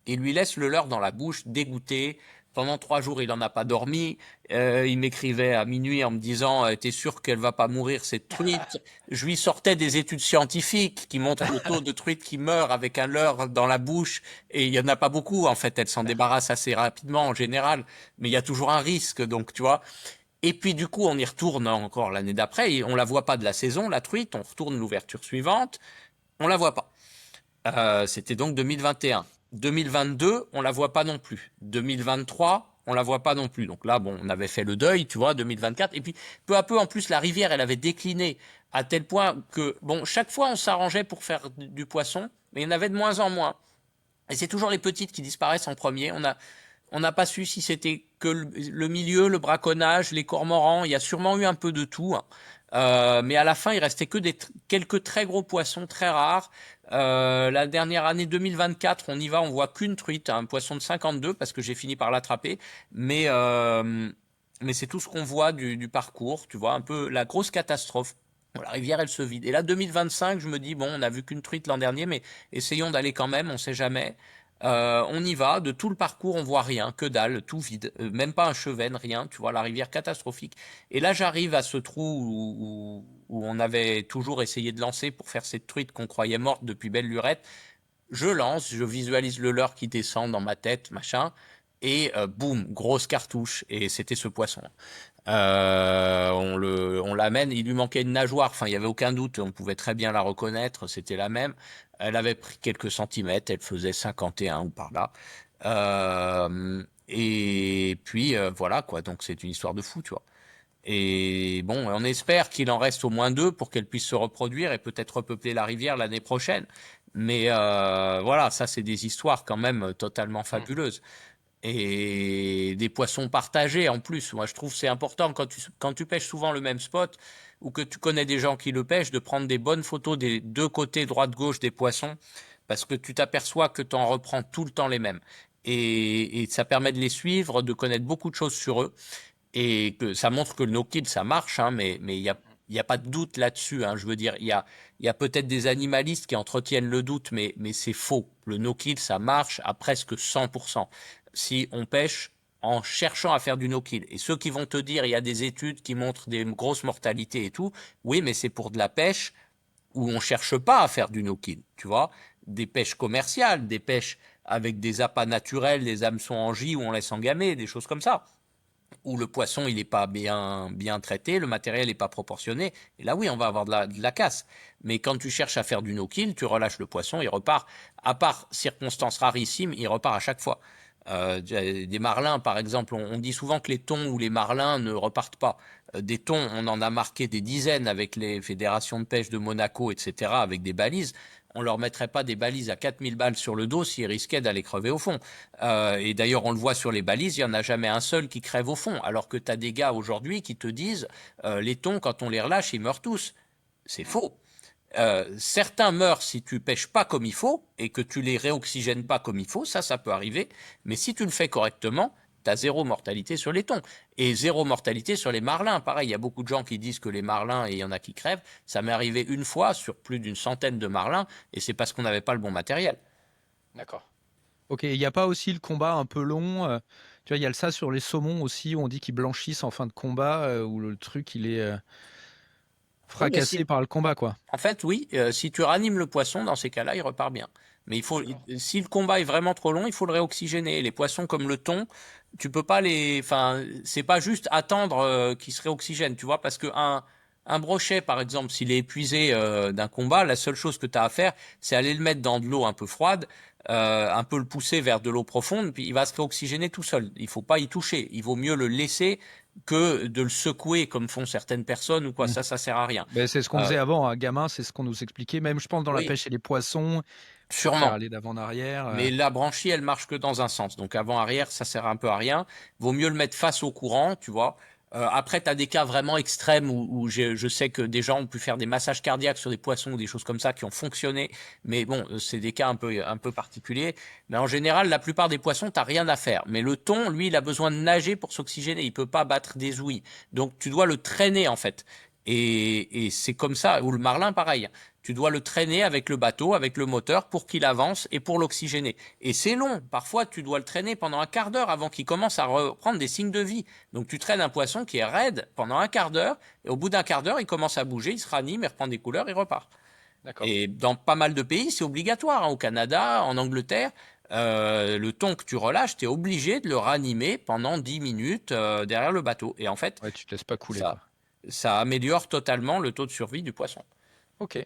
Il lui laisse le leurre dans la bouche, dégoûté. Pendant 3 jours, il n'en a pas dormi. Il m'écrivait à minuit en me disant T'es sûr qu'elle va pas mourir, cette truite? Je lui sortais des études scientifiques qui montrent le taux de truite qui meurt avec un leurre dans la bouche. Et il y en a pas beaucoup, en fait. Elle s'en débarrasse assez rapidement, en général. Mais il y a toujours un risque, donc, tu vois. Et puis du coup, on y retourne encore l'année d'après et on la voit pas de la saison, la truite. On retourne l'ouverture suivante, on la voit pas. C'était donc 2021. 2022, on la voit pas non plus. 2023, on la voit pas non plus. Donc là, bon, on avait fait le deuil, tu vois, 2024. Et puis peu à peu, en plus, la rivière, elle avait décliné à tel point que, bon, chaque fois, on s'arrangeait pour faire du poisson, mais il y en avait de moins en moins. Et c'est toujours les petites qui disparaissent en premier. On n'a pas su si c'était que le milieu, le braconnage, les cormorans. Il y a sûrement eu un peu de tout, hein. Mais à la fin, il restait que quelques très gros poissons très rares. La dernière année 2024, on y va, on voit qu'une truite, un poisson de 52 parce que j'ai fini par l'attraper. Mais c'est tout ce qu'on voit du parcours, tu vois, un peu la grosse catastrophe. Bon, la rivière, elle se vide. Et là, 2025, je me dis, bon, on a vu qu'une truite l'an dernier, mais essayons d'aller quand même, on sait jamais. On y va, de tout le parcours, on voit rien, que dalle, tout vide, même pas un chevenne, rien, tu vois, la rivière catastrophique. Et là, j'arrive à ce trou où on avait toujours essayé de lancer pour faire cette truite qu'on croyait morte depuis belle lurette. Je lance, je visualise le leurre qui descend dans ma tête, machin, et boum, grosse cartouche, et c'était ce poisson. On l'amène, il lui manquait une nageoire, enfin il y avait aucun doute, on pouvait très bien la reconnaître, c'était la même. Elle avait pris quelques centimètres, elle faisait 51 ou par là. Et puis voilà quoi, donc c'est une histoire de fou, tu vois. Et bon, on espère qu'il en reste au moins deux pour qu'elle puisse se reproduire et peut-être repeupler la rivière l'année prochaine. Mais voilà, ça c'est des histoires quand même totalement fabuleuses et des poissons partagés en plus. Moi, je trouve que c'est important quand tu pêches souvent le même spot ou que tu connais des gens qui le pêchent, de prendre des bonnes photos des deux côtés, droite-gauche des poissons, parce que tu t'aperçois que tu en reprends tout le temps les mêmes. Et ça permet de les suivre, de connaître beaucoup de choses sur eux, et que ça montre que le no-kill, ça marche, hein, mais il y a pas de doute là-dessus, hein. Je veux dire, il y a peut-être des animalistes qui entretiennent le doute, mais c'est faux. Le no-kill, ça marche à presque 100% si on pêche en cherchant à faire du no-kill. Et ceux qui vont te dire, il y a des études qui montrent des grosses mortalités et tout, oui, mais c'est pour de la pêche où on cherche pas à faire du no-kill, tu vois, des pêches commerciales, des pêches avec des appâts naturels, des hameçons en J où on laisse engamer, des choses comme ça, où le poisson il n'est pas bien traité, le matériel n'est pas proportionné, et là oui on va avoir de la casse. Mais quand tu cherches à faire du no-kill, tu relâches le poisson, il repart, à part circonstances rarissimes, il repart à chaque fois. Des marlins, par exemple, on dit souvent que les thons ou les marlins ne repartent pas. Des thons, on en a marqué des dizaines avec les fédérations de pêche de Monaco, etc., avec des balises. On leur mettrait pas des balises à 4000 balles sur le dos s'ils risquaient d'aller crever au fond. Et d'ailleurs, on le voit sur les balises, il n'y en a jamais un seul qui crève au fond. Alors que tu as des gars aujourd'hui qui te disent les thons, quand on les relâche, ils meurent tous. C'est faux. Certains meurent si tu pêches pas comme il faut et que tu les réoxygènes pas comme il faut, ça peut arriver. Mais si tu le fais correctement, tu as zéro mortalité sur les thons et zéro mortalité sur les marlins. Pareil, il y a beaucoup de gens qui disent que les marlins, et il y en a qui crèvent. Ça m'est arrivé une fois sur plus d'une centaine de marlins et c'est parce qu'on n'avait pas le bon matériel. D'accord. Ok, il n'y a pas aussi le combat un peu long tu vois, il y a ça sur les saumons aussi, où on dit qu'ils blanchissent en fin de combat, où le truc il est Oui, mais fracassé par le combat, quoi. en fait, oui, si tu ranimes le poisson, dans ces cas-là, il repart bien. Mais D'accord. si le combat est vraiment trop long, il faut le réoxygéner. Les poissons comme le thon, tu peux pas enfin, c'est pas juste attendre qu'il se réoxygène, tu vois, parce que un brochet, par exemple, s'il est épuisé d'un combat, la seule chose que tu as à faire, c'est aller le mettre dans de l'eau un peu froide, un peu le pousser vers de l'eau profonde, puis il va se faire oxygéner tout seul. Il faut pas y toucher. Il vaut mieux le laisser que de le secouer comme font certaines personnes ou quoi. Mm. Ça sert à rien. Ben, c'est ce qu'on Euh, faisait avant, un gamin, c'est ce qu'on nous expliquait, même je pense dans la oui, pêche et les poissons, toujours faire sûrement. aller d'avant en arrière. Mais la branchie, elle marche que dans un sens. Donc avant-arrière, ça sert un peu à rien. Vaut mieux le mettre face au courant, tu vois. Après, tu as des cas vraiment extrêmes où je sais que des gens ont pu faire des massages cardiaques sur des poissons ou des choses comme ça qui ont fonctionné. Mais bon, c'est des cas un peu particuliers. Mais en général, la plupart des poissons, t'as rien à faire. Mais le thon, lui, il a besoin de nager pour s'oxygéner. Il peut pas battre des ouïes. Donc tu dois le traîner, en fait. Et c'est comme ça. Ou le marlin, pareil. Tu dois le traîner avec le bateau, avec le moteur pour qu'il avance et pour l'oxygéner. Et c'est long. Parfois, tu dois le traîner pendant un quart d'heure avant qu'il commence à reprendre des signes de vie. Donc, tu traînes un poisson qui est raide pendant un quart d'heure et au bout d'un quart d'heure, il commence à bouger, il se ranime, il reprend des couleurs, il repart. D'accord. Et dans pas mal de pays, c'est obligatoire. Hein. Au Canada, en Angleterre, le thon que tu relâches, tu es obligé de le ranimer pendant 10 minutes derrière le bateau. Et en fait, Ouais, tu te laisses pas couler, ça, quoi. ça améliore totalement le taux de survie du poisson. Ok.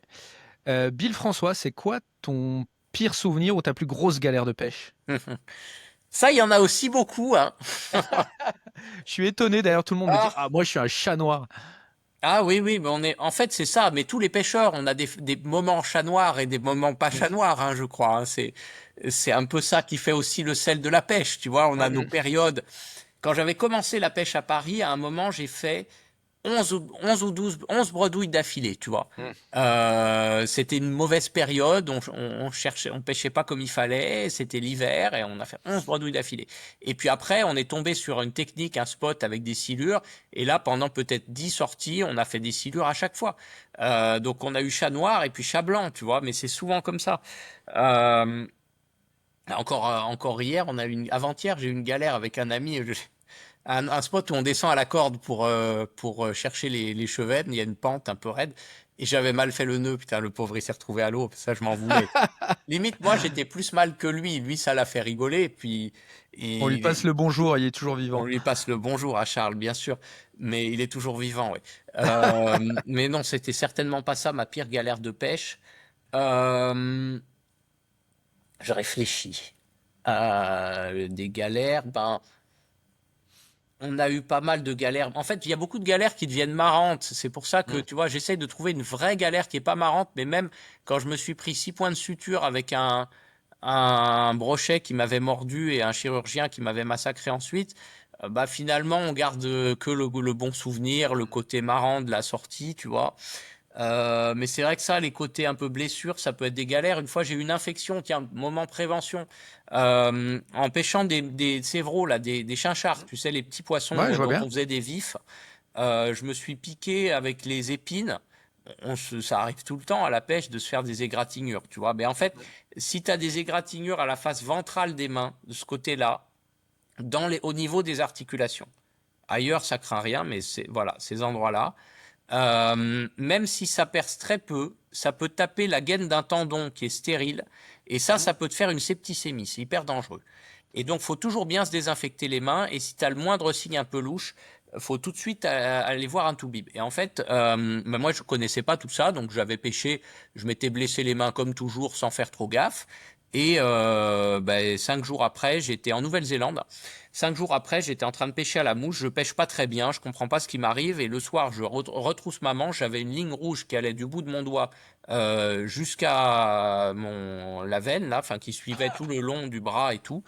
Bill François, c'est quoi ton pire souvenir ou ta plus grosse galère de pêche? Ça, il y en a aussi beaucoup, hein. Je suis étonné d'ailleurs, tout le monde me dit Ah, ah moi je suis un chat noir. ah oui, oui, mais en fait, c'est ça. Mais tous les pêcheurs, on a des moments chat noir et des moments pas chat noir, hein, je crois. Hein. C'est un peu ça qui fait aussi le sel de la pêche, tu vois. On a nos périodes. Quand j'avais commencé la pêche à Paris, à un moment, j'ai fait 11 bredouilles d'affilée, tu vois. Mm. C'était une mauvaise période, on cherchait, on pêchait pas comme il fallait, c'était l'hiver et on a fait 11 bredouilles d'affilée. Et puis après, on est tombé sur une technique, un spot avec des silures, et là, pendant peut-être 10 sorties, on a fait des silures à chaque fois. Donc on a eu chat noir et puis chat blanc, tu vois, mais c'est souvent comme ça. Euh, encore hier, avant-hier, j'ai eu une galère avec un ami. Un spot où on descend à la corde pour chercher les chevennes. Il y a une pente un peu raide. Et j'avais mal fait le nœud. Putain, le pauvre, il s'est retrouvé à l'eau. Ça, je m'en voulais. Limite, moi, j'étais plus mal que lui. Lui, ça l'a fait rigoler. Et puis, On lui passe le bonjour, il est toujours on vivant. lui passe le bonjour à Charles, bien sûr. Mais il est toujours vivant, oui. Mais non, c'était certainement pas ça, ma pire galère de pêche. Euh, je réfléchis. Des galères, ben. On a eu pas mal de galères. En fait, il y a beaucoup de galères qui deviennent marrantes. C'est pour ça que, Mm. tu vois, j'essaye de trouver une vraie galère qui est pas marrante. Mais même quand je me suis pris 6 points de suture avec un brochet qui m'avait mordu et un chirurgien qui m'avait massacré ensuite, bah finalement, on garde que le bon souvenir, le côté marrant de la sortie, tu vois. Mais c'est vrai que ça, les côtés un peu blessures, ça peut être des galères. Une fois, j'ai eu une infection, tiens, moment prévention, en pêchant des sévreaux, là, des chinchards, tu sais, les petits Ouais, poissons je vois dont bien. on faisait des vifs. Je me suis piqué avec les épines. Ça arrive tout le temps à la pêche de se faire des égratignures, tu vois. Mais en fait, si tu as des égratignures à la face ventrale des mains, de ce côté-là, au niveau des articulations. Ailleurs, ça craint rien, mais voilà, ces endroits-là. Même si ça perce très peu, ça peut taper la gaine d'un tendon qui est stérile, et ça peut te faire une septicémie, c'est hyper dangereux. Et donc, faut toujours bien se désinfecter les mains, et si tu as le moindre signe un peu louche, faut tout de suite aller voir un toubib. Et en fait, bah, moi, je connaissais pas tout ça, donc j'avais pêché, je m'étais blessé les mains comme toujours, sans faire trop gaffe. Et 5 jours après, j'étais en Nouvelle-Zélande. 5 jours après, j'étais en train de pêcher à la mouche. Je pêche pas très bien, je comprends pas ce qui m'arrive. Et le soir, je retrousse ma manche. J'avais une ligne rouge qui allait du bout de mon doigt jusqu'à la veine là, enfin qui suivait tout le long du bras et tout.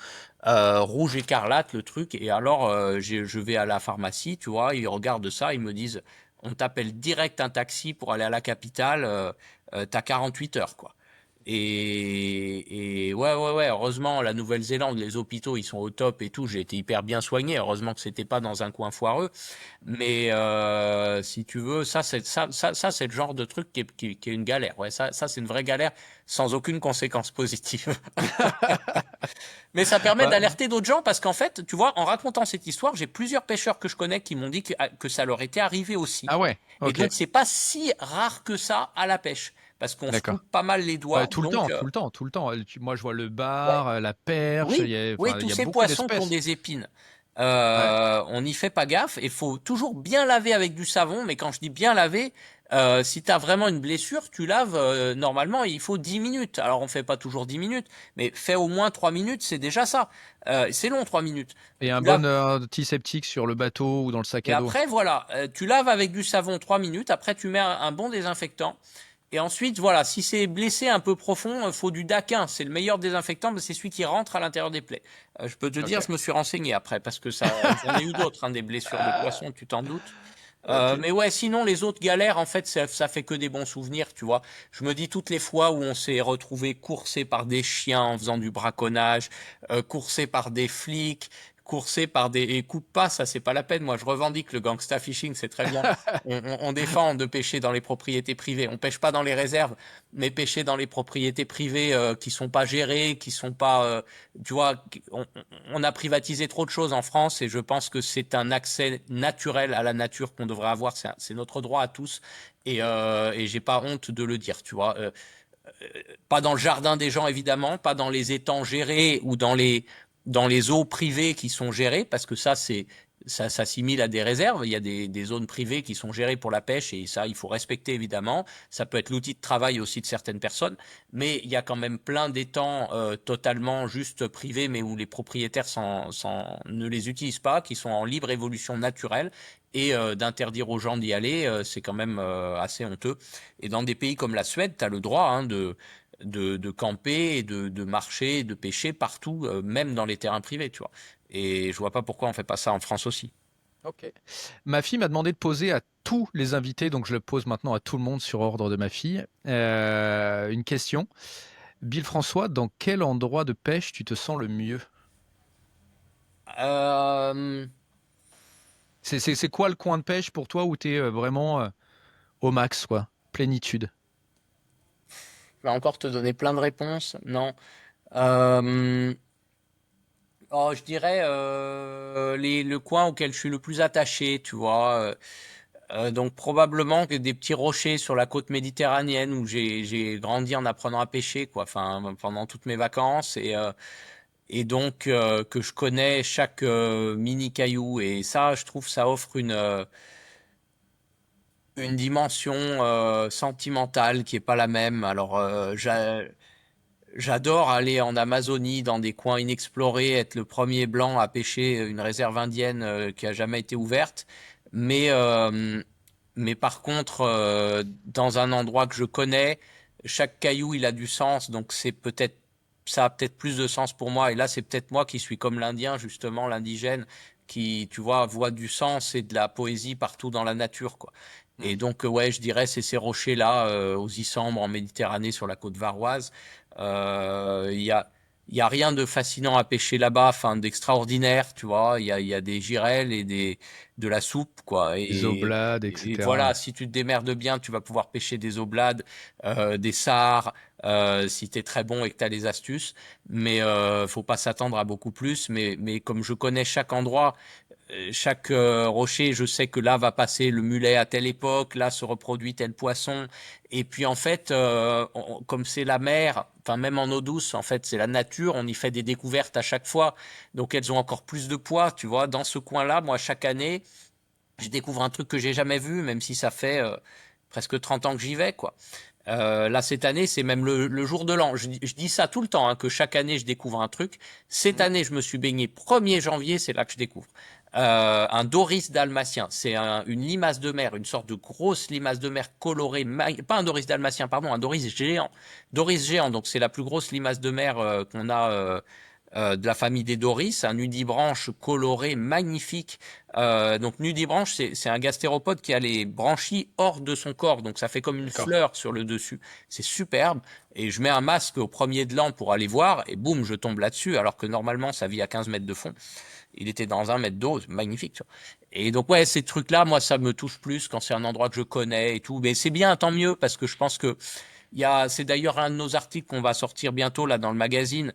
Rouge écarlate le truc. Et alors, je vais à la pharmacie, tu vois, ils regardent ça, ils me disent, on t'appelle direct un taxi pour aller à la capitale. T'as 48 heures quoi. Et ouais, heureusement, la Nouvelle-Zélande, les hôpitaux, ils sont au top et tout. J'ai été hyper bien soigné. Heureusement que c'était pas dans un coin foireux. Mais si tu veux, ça, c'est le genre de truc qui est une galère. Ouais, ça, c'est une vraie galère sans aucune conséquence positive. Mais ça permet Bah, d'alerter d'autres gens parce qu'en fait, tu vois, en racontant cette histoire, j'ai plusieurs pêcheurs que je connais qui m'ont dit que ça leur était arrivé aussi. ah ouais, Et ok, donc, c'est pas si rare que ça à la pêche parce qu'on se d'accord. coupe pas mal les Bah, doigts. tout le Donc, temps, tout le temps, tout le temps. Moi, je vois le ouais. bar, la perche, Oui, oui, enfin, il tous y a ces beaucoup poissons qui ont d'espèces. des épines, Ouais. on n'y fait pas gaffe. Il faut toujours bien laver avec du savon. Mais quand je dis bien laver, Si tu as vraiment une blessure, tu laves, normalement, il faut 10 minutes. Alors, on fait pas toujours 10 minutes, mais fais au moins 3 minutes, c'est déjà ça. C'est long, 3 minutes. Et un Tu bon laves, antiseptique sur le bateau ou dans le sac et à dos. après, voilà, tu laves avec du savon 3 minutes. Après, tu mets un bon désinfectant. Et ensuite, voilà, si c'est blessé un peu profond, il faut du Daquin. C'est le meilleur désinfectant, mais c'est celui qui rentre à l'intérieur des plaies. Je peux te dire, Ok. je me suis renseigné après, parce que j'en ai eu d'autres, hein, des blessures de Ah, poisson, tu t'en doutes. ok. Mais ouais, sinon les autres galères, en fait, ça fait que des bons souvenirs, tu vois. Je me dis toutes les fois où on s'est retrouvé coursé par des chiens en faisant du braconnage, coursé par des flics, coursé par des... Et coupe pas, ça c'est pas la peine. Moi, je revendique le gangsta fishing, c'est très bien. On défend de pêcher dans les propriétés privées. On pêche pas dans les réserves, mais pêcher dans les propriétés privées qui sont pas gérées, qui sont pas... tu vois, on a privatisé trop de choses en France et je pense que c'est un accès naturel à la nature qu'on devrait avoir. C'est notre droit à tous et j'ai pas honte de le dire, tu vois. Pas dans le jardin des gens évidemment, pas dans les étangs gérés ou dans les eaux privées qui sont gérées parce que ça s'assimile à des réserves. Il y a des zones privées qui sont gérées pour la pêche et ça, il faut respecter évidemment. Ça peut être l'outil de travail aussi de certaines personnes, mais il y a quand même plein d'étangs totalement juste privés, mais où les propriétaires ne les utilisent pas, qui sont en libre évolution naturelle. Et d'interdire aux gens d'y aller, c'est quand même assez honteux. Et dans des pays comme la Suède, tu as le droit hein, de camper et de marcher, de pêcher partout, même dans les terrains privés, tu vois. Et je vois pas pourquoi on fait pas ça en France aussi. Ok. Ma fille m'a demandé de poser à tous les invités, donc je le pose maintenant à tout le monde sur ordre de ma fille, une question. Bill François, dans quel endroit de pêche tu te sens le mieux? Euh, C'est quoi le coin de pêche pour toi où tu es vraiment au max, quoi? Plénitude. je vais encore te donner plein de réponses. Non. Euh, oh, je dirais le coin auquel je suis le plus attaché, tu vois. Donc probablement que des petits rochers sur la côte méditerranéenne où j'ai grandi en apprenant à pêcher, quoi. Enfin, pendant toutes mes vacances et donc que je connais chaque mini caillou et ça, je trouve, ça offre une dimension sentimentale qui est pas la même. Alors j'adore aller en Amazonie dans des coins inexplorés, être le premier blanc à pêcher une réserve indienne qui a jamais été ouverte, mais mais par contre dans un endroit que je connais, chaque caillou il a du sens, donc c'est peut-être ça a peut-être plus de sens pour moi. Et là, c'est peut-être moi qui suis comme l'Indien, justement, l'indigène, qui, tu vois, voit du sens et de la poésie partout dans la nature, quoi. Et donc, ouais, je dirais, c'est ces rochers-là, aux Issambres, en Méditerranée, sur la côte varoise. Il y a, il y a rien de fascinant à pêcher là-bas, enfin, d'extraordinaire, tu vois. Il y a des girelles et de la soupe, quoi. Les oblades, Et etc. voilà, si tu te démerdes bien, tu vas pouvoir pêcher des oblades, des sars, si tu es très bon et que tu as les astuces. Mais faut pas s'attendre à beaucoup plus. Mais comme je connais chaque endroit, chaque rocher, je sais que là va passer le mulet à telle époque, là se reproduit tel poisson. Et puis en fait, comme c'est la mer, enfin même en eau douce, en fait c'est la nature, on y fait des découvertes à chaque fois. Donc elles ont encore plus de poids, tu vois. Dans ce coin-là, moi chaque année, je découvre un truc que j'ai jamais vu, même si ça fait presque 30 ans que j'y vais, quoi. Là, cette année, c'est même le jour de l'an. Je dis ça tout le temps, hein, que chaque année, je découvre un truc. Cette année, je me suis baigné 1er janvier, c'est là que je découvre. Un Doris dalmatien, c'est une limace de mer, une sorte de grosse limace de mer colorée, pas un Doris dalmatien, pardon, un Doris géant. Doris géant, donc c'est la plus grosse limace de mer qu'on a de la famille des Doris, un nudibranche coloré magnifique. Donc nudibranche, c'est un gastéropode qui a les branchies hors de son corps, donc ça fait comme une D'accord. fleur sur le dessus. C'est superbe. Et je mets un masque au premier de l'an pour aller voir, et boum, je tombe là-dessus, alors que normalement ça vit à 15 mètres de fond. Il était dans 1 mètre d'eau, magnifique. Tu vois. Et donc ouais, ces trucs-là, moi, ça me touche plus quand c'est un endroit que je connais et tout. Mais c'est bien, tant mieux, parce que je pense que c'est d'ailleurs un de nos articles qu'on va sortir bientôt là dans le magazine.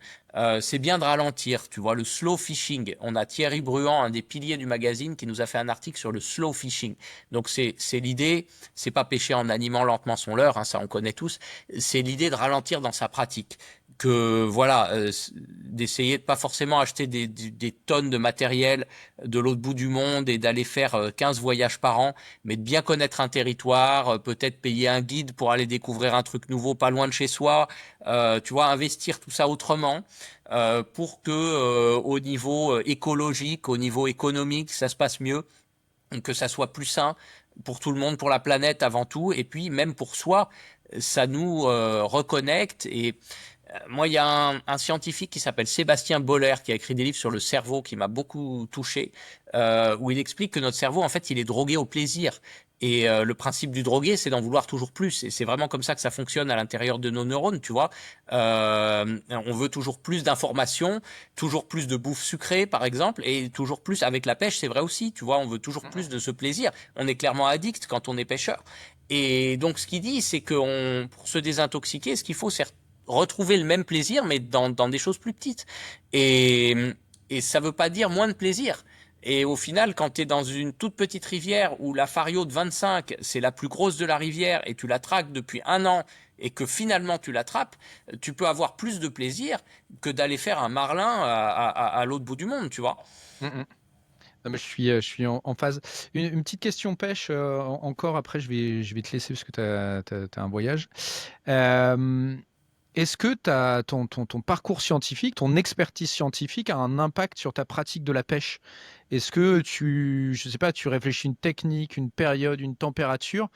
C'est bien de ralentir, tu vois, le slow fishing. On a Thierry Bruand, un des piliers du magazine, qui nous a fait un article sur le slow fishing. Donc c'est l'idée, c'est pas pêcher en animant lentement son leurre, hein, ça on connaît tous. C'est l'idée de ralentir dans sa pratique, que voilà, d'essayer de pas forcément acheter des tonnes de matériel de l'autre bout du monde et d'aller faire 15 voyages par an, mais de bien connaître un territoire, peut-être payer un guide pour aller découvrir un truc nouveau pas loin de chez soi, tu vois, investir tout ça autrement pour que au niveau écologique, au niveau économique, ça se passe mieux, que ça soit plus sain pour tout le monde, pour la planète avant tout, et puis même pour soi, ça nous reconnecte. Et moi, il y a un scientifique qui s'appelle Sébastien Boller qui a écrit des livres sur le cerveau qui m'a beaucoup touché, où il explique que notre cerveau, en fait, il est drogué au plaisir. Et le principe du drogué, c'est d'en vouloir toujours plus. Et c'est vraiment comme ça que ça fonctionne à l'intérieur de nos neurones, tu vois. On veut toujours plus d'informations, toujours plus de bouffe sucrée, par exemple, et toujours plus avec la pêche, c'est vrai aussi, tu vois. On veut toujours plus de ce plaisir. On est clairement addict quand on est pêcheur. Et donc, ce qu'il dit, c'est que pour se désintoxiquer, ce qu'il faut, c'est retrouver le même plaisir, mais dans des choses plus petites. Et, et ça veut pas dire moins de plaisir. Et au final, quand tu es dans une toute petite rivière où la Fario de 25, c'est la plus grosse de la rivière et tu la traques depuis 1 an et que finalement tu l'attrapes, tu peux avoir plus de plaisir que d'aller faire un marlin à l'autre bout du monde, tu vois. Mm, mm. Non, mais je suis en phase. Une petite question pêche encore, après je vais te laisser parce que tu as un voyage. Euh, Est-ce que ton parcours scientifique, ton expertise scientifique a un impact sur ta pratique de la pêche? Est-ce que je sais pas, tu réfléchis une technique, une période, une température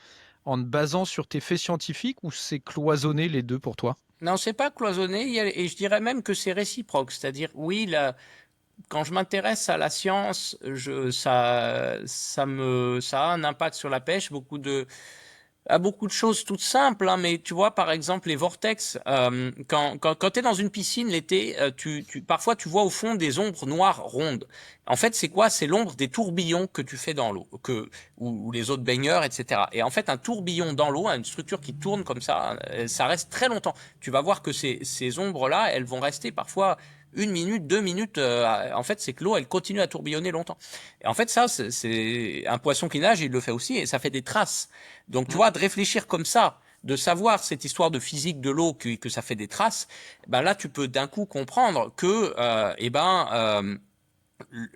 en te basant sur tes faits scientifiques ou c'est cloisonné les deux pour toi? Non, c'est pas cloisonné, et je dirais même que c'est réciproque. C'est-à-dire, oui, quand je m'intéresse à la science, ça a un impact sur la pêche. Beaucoup de choses toutes simples, hein, mais tu vois, par exemple, les vortex, quand tu es dans une piscine l'été, parfois tu vois au fond des ombres noires rondes. En fait, c'est quoi? C'est l'ombre des tourbillons que tu fais dans l'eau, ou les autres baigneurs, etc. Et en fait, un tourbillon dans l'eau, une structure qui tourne comme ça reste très longtemps. Tu vas voir que ces ombres-là, elles vont rester parfois 1 minute, 2 minutes. En fait, c'est que l'eau, elle continue à tourbillonner longtemps. Et en fait, ça, c'est un poisson qui nage, il le fait aussi, et ça fait des traces. Donc, tu vois, de réfléchir comme ça, de savoir cette histoire de physique de l'eau, que ça fait des traces, ben là, tu peux d'un coup comprendre que,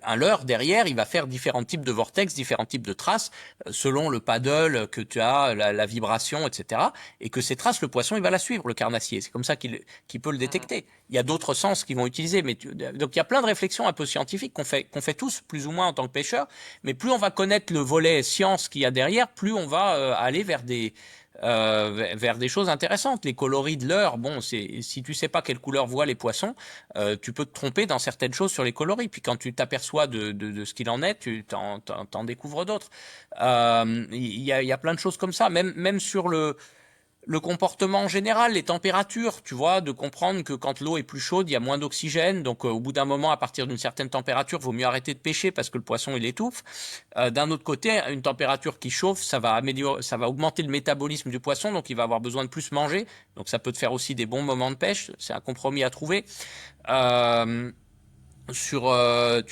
un leurre derrière, il va faire différents types de vortex, différents types de traces, selon le paddle que tu as, la vibration, etc. Et que ces traces, le poisson, il va la suivre, le carnassier. C'est comme ça qu'il peut le détecter. Il y a d'autres sens qu'ils vont utiliser, donc il y a plein de réflexions un peu scientifiques qu'on fait tous, plus ou moins en tant que pêcheurs. Mais plus on va connaître le volet science qu'il y a derrière, plus on va aller vers des choses intéressantes. Les coloris de leurre, bon, si tu sais pas quelle couleur voient les poissons, tu peux te tromper dans certaines choses sur les coloris. Puis quand tu t'aperçois de ce qu'il en est, tu t'en découvres d'autres. Il y a plein de choses comme ça, même sur le comportement en général, les températures, tu vois, de comprendre que quand l'eau est plus chaude, il y a moins d'oxygène, donc au bout d'un moment, à partir d'une certaine température, vaut mieux arrêter de pêcher parce que le poisson il étouffe. D'un autre côté, une température qui chauffe, ça va augmenter le métabolisme du poisson, donc il va avoir besoin de plus manger, donc ça peut te faire aussi des bons moments de pêche. C'est un compromis à trouver. Euh, tu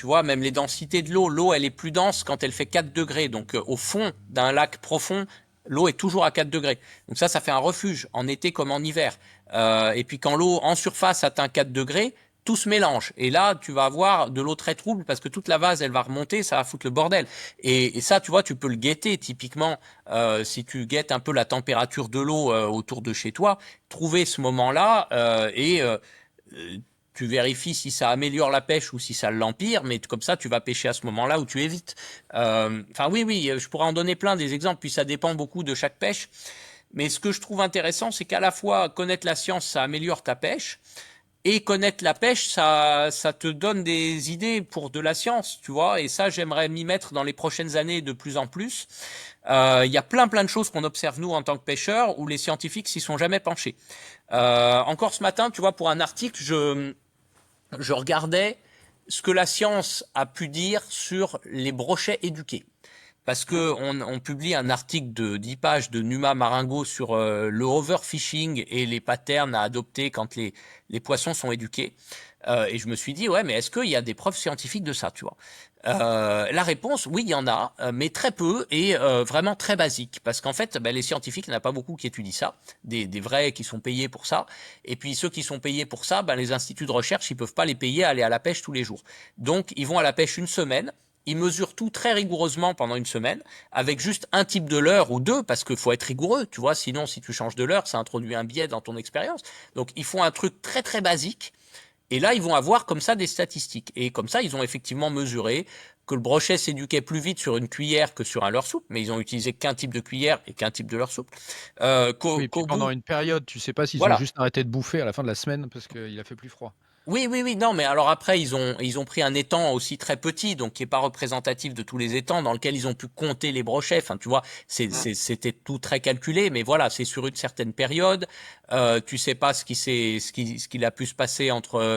vois, même les densités de l'eau, elle est plus dense quand elle fait 4 degrés. Donc, au fond d'un lac profond, l'eau est toujours à 4 degrés. Donc ça fait un refuge, en été comme en hiver. Et puis quand l'eau en surface atteint 4 degrés, tout se mélange. Et là, tu vas avoir de l'eau très trouble parce que toute la vase, elle va remonter, ça va foutre le bordel. Et ça, tu vois, tu peux le guetter typiquement. Si tu guettes un peu la température de l'eau autour de chez toi, trouver ce moment-là tu vérifies si ça améliore la pêche ou si ça l'empire, mais comme ça, tu vas pêcher à ce moment-là où tu évites. Enfin, oui, je pourrais en donner plein des exemples, puis ça dépend beaucoup de chaque pêche. Mais ce que je trouve intéressant, c'est qu'à la fois, connaître la science, ça améliore ta pêche, et connaître la pêche, ça te donne des idées pour de la science, tu vois. Et ça, j'aimerais m'y mettre dans les prochaines années de plus en plus. Il y a plein de choses qu'on observe, nous, en tant que pêcheurs, où les scientifiques s'y sont jamais penchés. Encore ce matin, tu vois, pour un article, je regardais ce que la science a pu dire sur les brochets éduqués. parce que on publie un article de 10 pages de Numa Maringo sur le overfishing et les patterns à adopter quand les poissons sont éduqués. Et je me suis dit, ouais, mais est-ce qu'il y a des preuves scientifiques de ça, tu vois? La réponse, oui, il y en a, mais très peu et vraiment très basique. Parce qu'en fait, ben, les scientifiques, il n'y en a pas beaucoup qui étudient ça, des vrais qui sont payés pour ça. Et puis ceux qui sont payés pour ça, ben, les instituts de recherche, ils peuvent pas les payer à aller à la pêche tous les jours. Donc, ils vont à la pêche une semaine. Ils mesurent tout très rigoureusement pendant une semaine, avec juste un type de leurre ou deux, parce qu'il faut être rigoureux, tu vois. Sinon, si tu changes de leurre, ça introduit un biais dans ton expérience. Donc, ils font un truc très très basique. Et là, ils vont avoir comme ça des statistiques. Et comme ça, ils ont effectivement mesuré que le brochet s'éduquait plus vite sur une cuillère que sur un leurre souple, mais ils ont utilisé qu'un type de cuillère et qu'un type de leurre souple. Oui, et puis Qu'au pendant bout, une période, tu sais pas s'ils ont voilà. juste arrêté de bouffer à la fin de la semaine parce qu'il a fait plus froid. Oui, oui, oui, non, mais alors après, ils ont pris un étang aussi très petit, donc qui est pas représentatif de tous les étangs, dans lequel ils ont pu compter les brochets. Enfin, tu vois, c'était tout très calculé, mais voilà, c'est sur une certaine période. Tu sais pas ce qu'il a pu se passer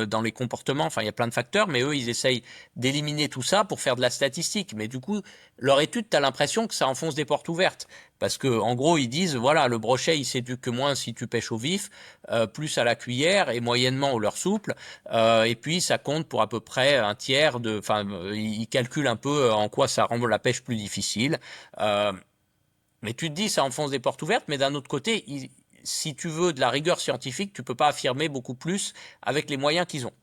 dans les comportements. Enfin, il y a plein de facteurs, mais eux, ils essayent d'éliminer tout ça pour faire de la statistique. Mais du coup, leur étude, t'as l'impression que ça enfonce des portes ouvertes. Parce que, en gros, ils disent, voilà, le brochet, il s'éduque moins si tu pêches au vif, plus à la cuillère et moyennement au leurre souple. Et puis ça compte pour à peu près un tiers de. Enfin, il calcule un peu en quoi ça rend la pêche plus difficile. Euh, mais tu te dis, ça enfonce des portes ouvertes. Mais d'un autre côté, si tu veux de la rigueur scientifique, tu peux pas affirmer beaucoup plus avec les moyens qu'ils ont.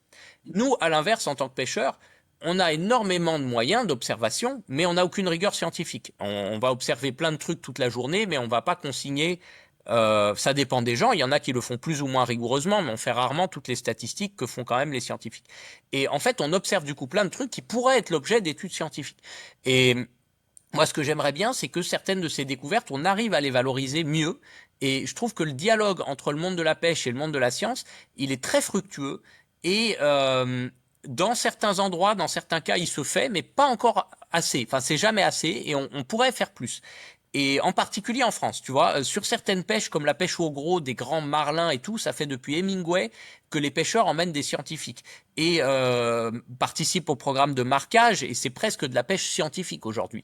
Nous, à l'inverse, en tant que pêcheurs, on a énormément de moyens d'observation, mais on n'a aucune rigueur scientifique. On va observer plein de trucs toute la journée, mais on va pas consigner. Ça dépend des gens. Il y en a qui le font plus ou moins rigoureusement, mais on fait rarement toutes les statistiques que font quand même les scientifiques. Et en fait, on observe du coup plein de trucs qui pourraient être l'objet d'études scientifiques. Et moi, ce que j'aimerais bien, c'est que certaines de ces découvertes, on arrive à les valoriser mieux. Et je trouve que le dialogue entre le monde de la pêche et le monde de la science, il est très fructueux. Et dans certains endroits, dans certains cas, il se fait, mais pas encore assez. Enfin, c'est jamais assez, et on pourrait faire plus. Et en particulier en France, tu vois, sur certaines pêches comme la pêche au gros, des grands marlins et tout, ça fait depuis Hemingway que les pêcheurs emmènent des scientifiques et participent au programme de marquage, et c'est presque de la pêche scientifique aujourd'hui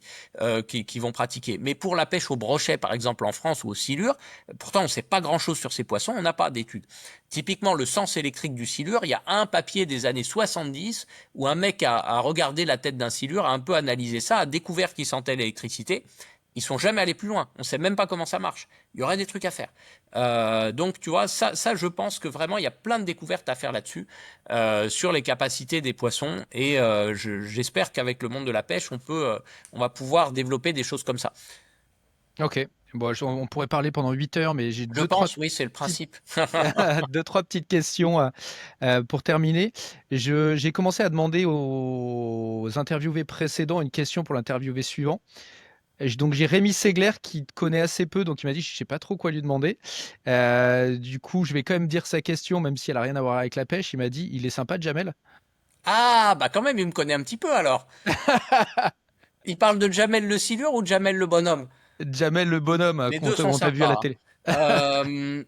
qui vont pratiquer. Mais pour la pêche au brochet, par exemple en France ou au silure, pourtant on ne sait pas grand-chose sur ces poissons, on n'a pas d'études. Typiquement le sens électrique du silure, il y a un papier des années 70 où un mec a regardé la tête d'un silure, a un peu analysé ça, a découvert qu'il sentait l'électricité. Ils sont jamais allés plus loin. On sait même pas comment ça marche. Il y aurait des trucs à faire. Donc, tu vois, ça, je pense que vraiment, il y a plein de découvertes à faire là-dessus, sur les capacités des poissons. Et j'espère qu'avec le monde de la pêche, on va pouvoir développer des choses comme ça. Ok. Bon, on pourrait parler pendant 8 heures, mais j'ai Je pense, oui, c'est le principe. deux, trois petites questions pour terminer. J'ai commencé à demander aux interviewés précédents une question pour l'interviewé suivant. Donc j'ai Rémi Segler qui te connaît assez peu, donc il m'a dit je sais pas trop quoi lui demander. Du coup, je vais quand même dire sa question, même si elle a rien à voir avec la pêche. Il m'a dit il est sympa, Jamel. Ah, bah quand même, il me connaît un petit peu alors. Il parle de Jamel le silure ou de Jamel le bonhomme? Jamel le bonhomme Les deux sont on t'a vu à la sympas, télé.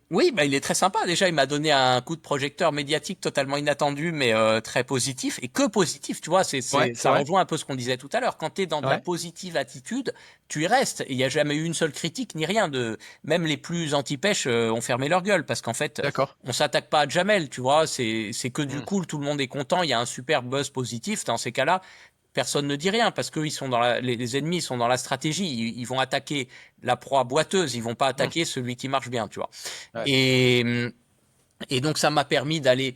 oui, bah, il est très sympa. Déjà, il m'a donné un coup de projecteur médiatique totalement inattendu, mais très positif. Et que positif, tu vois, Ouais, c'est ça vrai. rejoint un peu ce qu'on disait tout à l'heure. Quand tu es dans de la Ouais, positive attitude, tu y restes. Il n'y a jamais eu une seule critique, ni rien. Même les plus anti-pêche ont fermé leur gueule, parce qu'en fait, d'accord. on s'attaque pas à Jamel, tu vois. C'est que du Hmm. cool, tout le monde est content, il y a un super buzz positif. Dans ces cas-là, personne ne dit rien parce que ils sont les ennemis sont dans la stratégie. Ils vont attaquer la proie boiteuse, ils vont pas Hmm. attaquer celui qui marche bien, tu vois. Ouais. Et, et donc ça m'a permis d'aller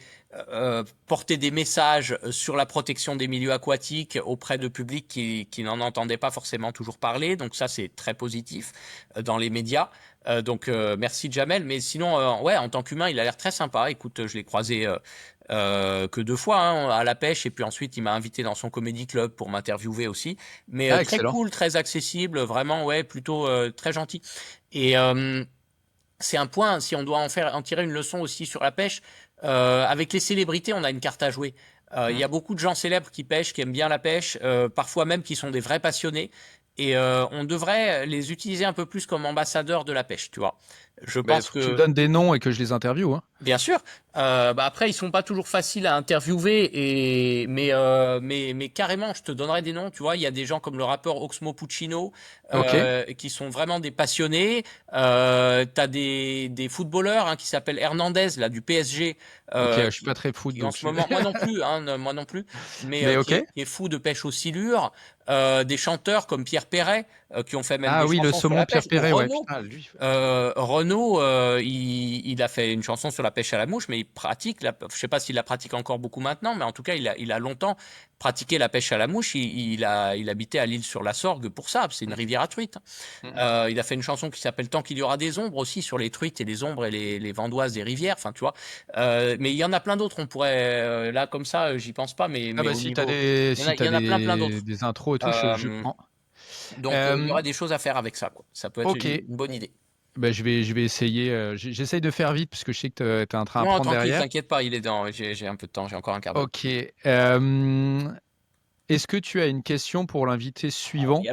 porter des messages sur la protection des milieux aquatiques auprès de publics qui n'en entendaient pas forcément toujours parler. Donc ça, c'est très positif dans les médias. Donc merci Jamel. Mais sinon, ouais, en tant qu'humain, il a l'air très sympa. Écoute, je l'ai croisé que 2 fois hein, à la pêche, et puis ensuite il m'a invité dans son comédie club pour m'interviewer aussi. Mais Ah, très excellent. cool, très accessible, vraiment, ouais, plutôt très gentil. Et c'est un point, si on doit en tirer une leçon aussi sur la pêche, avec les célébrités, on a une carte à jouer. Il Hmm. y a beaucoup de gens célèbres qui pêchent, qui aiment bien la pêche, parfois même qui sont des vrais passionnés. Et on devrait les utiliser un peu plus comme ambassadeurs de la pêche, tu vois. Je Bah, pense faut que tu me que donnes des noms et que je les interviewe, hein. bien sûr. Après, ils sont pas toujours faciles à interviewer, mais carrément, je te donnerai des noms. Tu vois, il y a des gens comme le rappeur Oxmo Puccino Ok. qui sont vraiment des passionnés. T'as des footballeurs qui s'appellent Hernandez là du PSG, Ok, je euh, suis pas qui, très foot, qui en donc ce moment, moi non plus, moi non plus, mais Mais qui ok. est fou de pêche aux silures. Des chanteurs comme Pierre Perret qui ont fait même Ah des oui, le chansons sur saumon la Pierre pêche. Ou Perret, ouais. Renaud. Putain, lui. Renaud, il a fait une chanson sur la pêche à la mouche, mais il pratique, je sais pas s'il la pratique encore beaucoup maintenant, mais en tout cas, il a longtemps pratiqué la pêche à la mouche. Il habitait à l'île sur la Sorgue pour ça, c'est une Mhm. rivière à truites. Mhm. Il a fait une chanson qui s'appelle Tant qu'il y aura des ombres aussi sur les truites et les ombres et les vandoises des rivières, enfin tu vois. Mais il y en a plein d'autres, on pourrait, là comme ça, j'y pense pas, Ah mais bah au si t'as niveau, des il y en a plein d'autres. des intros et tout, je Euh, prends. donc il y Euh, aura des choses à faire avec ça, quoi. Ça peut être ok. une bonne idée. Bah, je vais essayer. J'essaye de faire vite parce que je sais que t'as un train à Non, prendre tranquille, derrière. t'inquiète pas, il est dans. J'ai un peu de temps, j'ai encore un quart d'heure. Ok. Est-ce que tu as une question pour l'invité Ah suivant, oui,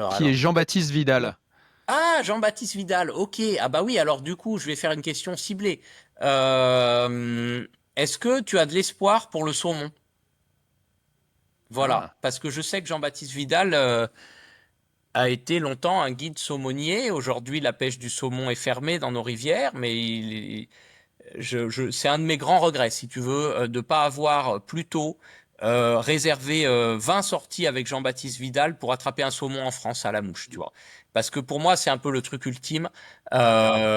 qui est Jean-Baptiste Vidal? Ah, Jean-Baptiste Vidal, ok. Ah bah oui, alors du coup, je vais faire une question ciblée. Est-ce que tu as de l'espoir pour le saumon? Voilà, Ah, parce que je sais que Jean-Baptiste Vidal a été longtemps un guide saumonier. Aujourd'hui, la pêche du saumon est fermée dans nos rivières, mais c'est un de mes grands regrets, si tu veux, de pas avoir plus tôt réservé 20 sorties avec Jean-Baptiste Vidal pour attraper un saumon en France à la mouche, tu vois. Parce que pour moi, c'est un peu le truc ultime, grave.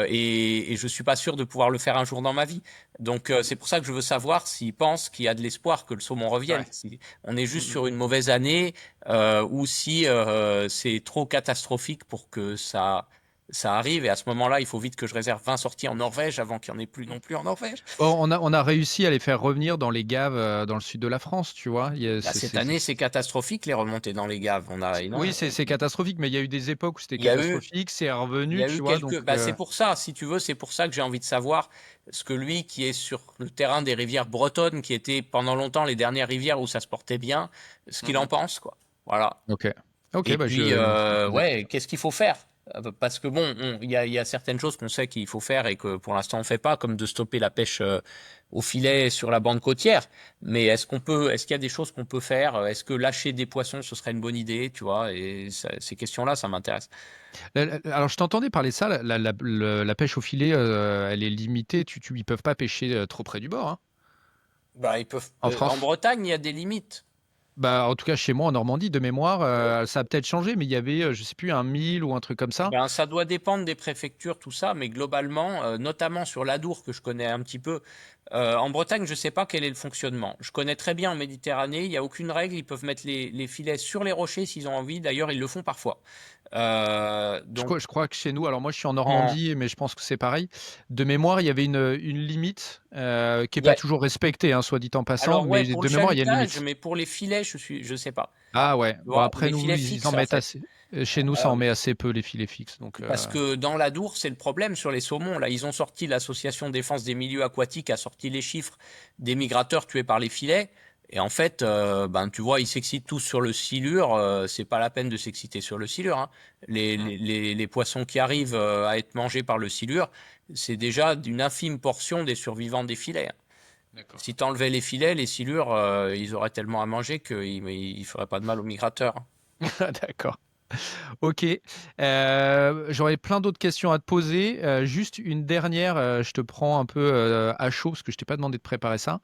et je suis pas sûr de pouvoir le faire un jour dans ma vie. Donc c'est pour ça que je veux savoir s'il pense qu'il y a de l'espoir que le saumon revienne. Ouais. Si on est juste Mhm. sur une mauvaise année, ou si c'est trop catastrophique pour que ça arrive, et à ce moment-là, il faut vite que je réserve 20 sorties en Norvège avant qu'il n'y en ait plus non plus en Norvège. Bon, on a réussi à les faire revenir dans les gaves dans le sud de la France, tu vois. Là, cette année, c'est catastrophique, les remontées dans les gaves. Oui, Non, c'est catastrophique, mais il y a eu des époques où c'était il y a eu, catastrophique, c'est il y revenu, a tu eu vois. Donc, quelques. Bah, c'est pour ça, si tu veux, c'est pour ça que j'ai envie de savoir ce que lui, qui est sur le terrain des rivières bretonnes, qui était pendant longtemps les dernières rivières où ça se portait bien, ce qu'il en Mhm. pense, quoi. Voilà. Ok. Ok, Et bah puis, je vais poser la ouais, question. qu'est-ce qu'il faut faire? Parce que bon, il y a certaines choses qu'on sait qu'il faut faire et que pour l'instant on fait pas, comme de stopper la pêche au filet sur la bande côtière. Mais est-ce qu'il y a des choses qu'on peut faire? Est-ce que lâcher des poissons, ce serait une bonne idée, tu vois? Et ces questions-là, ça m'intéresse. Alors, je t'entendais parler de ça, la pêche au filet, elle est limitée, ils peuvent pas pêcher trop près du bord, hein, Bah, ils peuvent. en En France. Bretagne, il y a des limites. Bah, en tout cas, chez moi, en Normandie, de mémoire, ça a peut-être changé, mais il y avait, je sais plus, un 1000 ou un truc comme ça. Ben, ça doit dépendre des préfectures, tout ça, mais globalement, notamment sur l'Adour, que je connais un petit peu, en Bretagne, je ne sais pas quel est le fonctionnement. Je connais très bien en Méditerranée, il n'y a aucune règle, ils peuvent mettre les filets sur les rochers s'ils ont envie, d'ailleurs, ils le font parfois. Donc, Je crois que chez nous, alors moi je suis en en- Normandie, mais je pense que c'est pareil. De mémoire, il y avait une limite qui n'est il y pas a- toujours respectée, hein, soit dit en passant, alors, ouais, mais pour le de mémoire, il y a une chalutage, limite. mais pour les filets, je sais pas. Ah ouais, Tu bon vois, après les nous, filets ils en fixes, en mettent fait. assez. Chez nous, ça en Euh, met assez peu, les filets fixes. Donc, Parce que dans l'Adour, c'est le problème sur les saumons. Là, ils ont sorti, l'association défense des milieux aquatiques a sorti les chiffres des migrateurs tués par les filets. Et en fait, ben, tu vois, ils s'excitent tous sur le silure. C'est pas la peine de s'exciter sur le silure, hein. hmm, Les poissons qui arrivent à être mangés par le silure, c'est déjà d'une infime portion des survivants des filets, hein. d'accord. Si t'enlevais les filets, les silures, ils auraient tellement à manger qu'ils feraient pas de mal aux migrateurs, hein. D'accord. Ok. J'aurais plein d'autres questions à te poser. Juste une dernière, je te prends un peu à chaud parce que je t'ai pas demandé de préparer ça.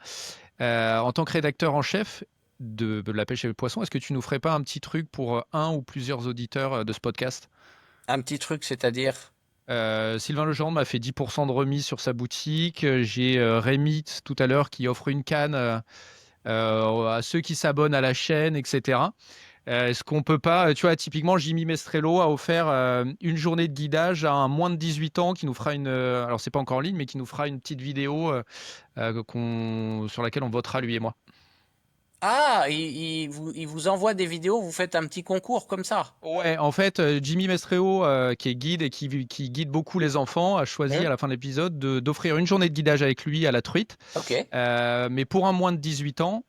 En tant que rédacteur en chef de La pêche et le poisson, est-ce que tu nous ferais pas un petit truc pour un ou plusieurs auditeurs de ce podcast? Un petit truc, c'est-à-dire. Sylvain Legendre m'a fait 10% de remise sur sa boutique. J'ai Rémy tout à l'heure qui offre une canne à ceux qui s'abonnent à la chaîne, etc. Est-ce qu'on peut pas, tu vois, typiquement, Jimmy Mestrello a offert une journée de guidage à un moins de 18 ans qui nous fera alors c'est pas encore en ligne, mais qui nous fera une petite vidéo sur laquelle on votera lui et moi. Ah, il vous envoie des vidéos, vous faites un petit concours comme ça. Ouais, en fait, Jimmy Mestrello, qui est guide et qui guide beaucoup les enfants, a choisi Hum, à la fin de l'épisode d'offrir une journée de guidage avec lui à la truite, ok. mais pour un moins de 18 ans.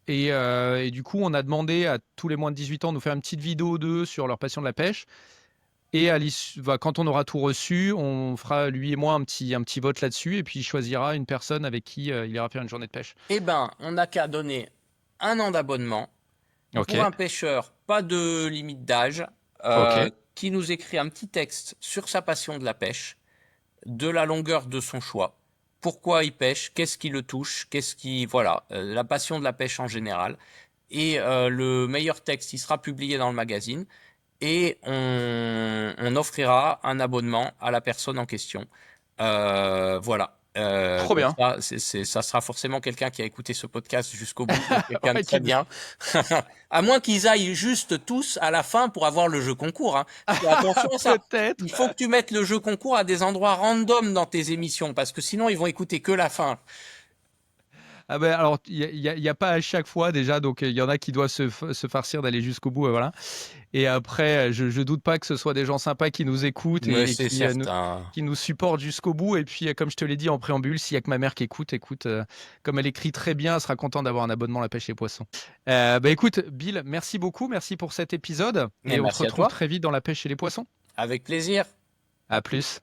Et du coup, on a demandé à tous les moins de 18 ans de nous faire une petite vidéo d'eux sur leur passion de la pêche. Et quand on aura tout reçu, on fera lui et moi un petit vote là-dessus et puis il choisira une personne avec qui il ira faire une journée de pêche. Eh ben, on n'a qu'à donner 1 an d'abonnement Ok, pour un pêcheur, pas de limite d'âge, ok. qui nous écrit un petit texte sur sa passion de la pêche, de la longueur de son choix, pourquoi il pêche, qu'est-ce qui le touche, voilà, la passion de la pêche en général. Et le meilleur texte, il sera publié dans le magazine et on offrira un abonnement à la personne en question. Voilà. Trop Donc bien. ça sera forcément quelqu'un qui a écouté ce podcast jusqu'au bout, donc quelqu'un de Ouais, très bien. À moins qu'ils aillent juste tous à la fin pour avoir le jeu concours, hein. Fais attention à ça. Peut-être. Il faut que tu mettes le jeu concours à des endroits random dans tes émissions, parce que sinon ils vont écouter que la fin. Ah ben alors, il y a pas à chaque fois déjà, donc il y en a qui doivent se farcir d'aller jusqu'au bout, voilà. Et après, je doute pas que ce soit des gens sympas qui nous écoutent Mais et c'est certain. qui nous supportent jusqu'au bout. Et puis, comme je te l'ai dit en préambule, s'il y a que ma mère qui écoute, comme elle écrit très bien, elle sera contente d'avoir un abonnement à la pêche et les poissons. Bah écoute, Bill, merci beaucoup, merci pour cet épisode. Mais Et on se merci à retrouve toi. très vite dans la pêche et les poissons. Avec plaisir. À plus.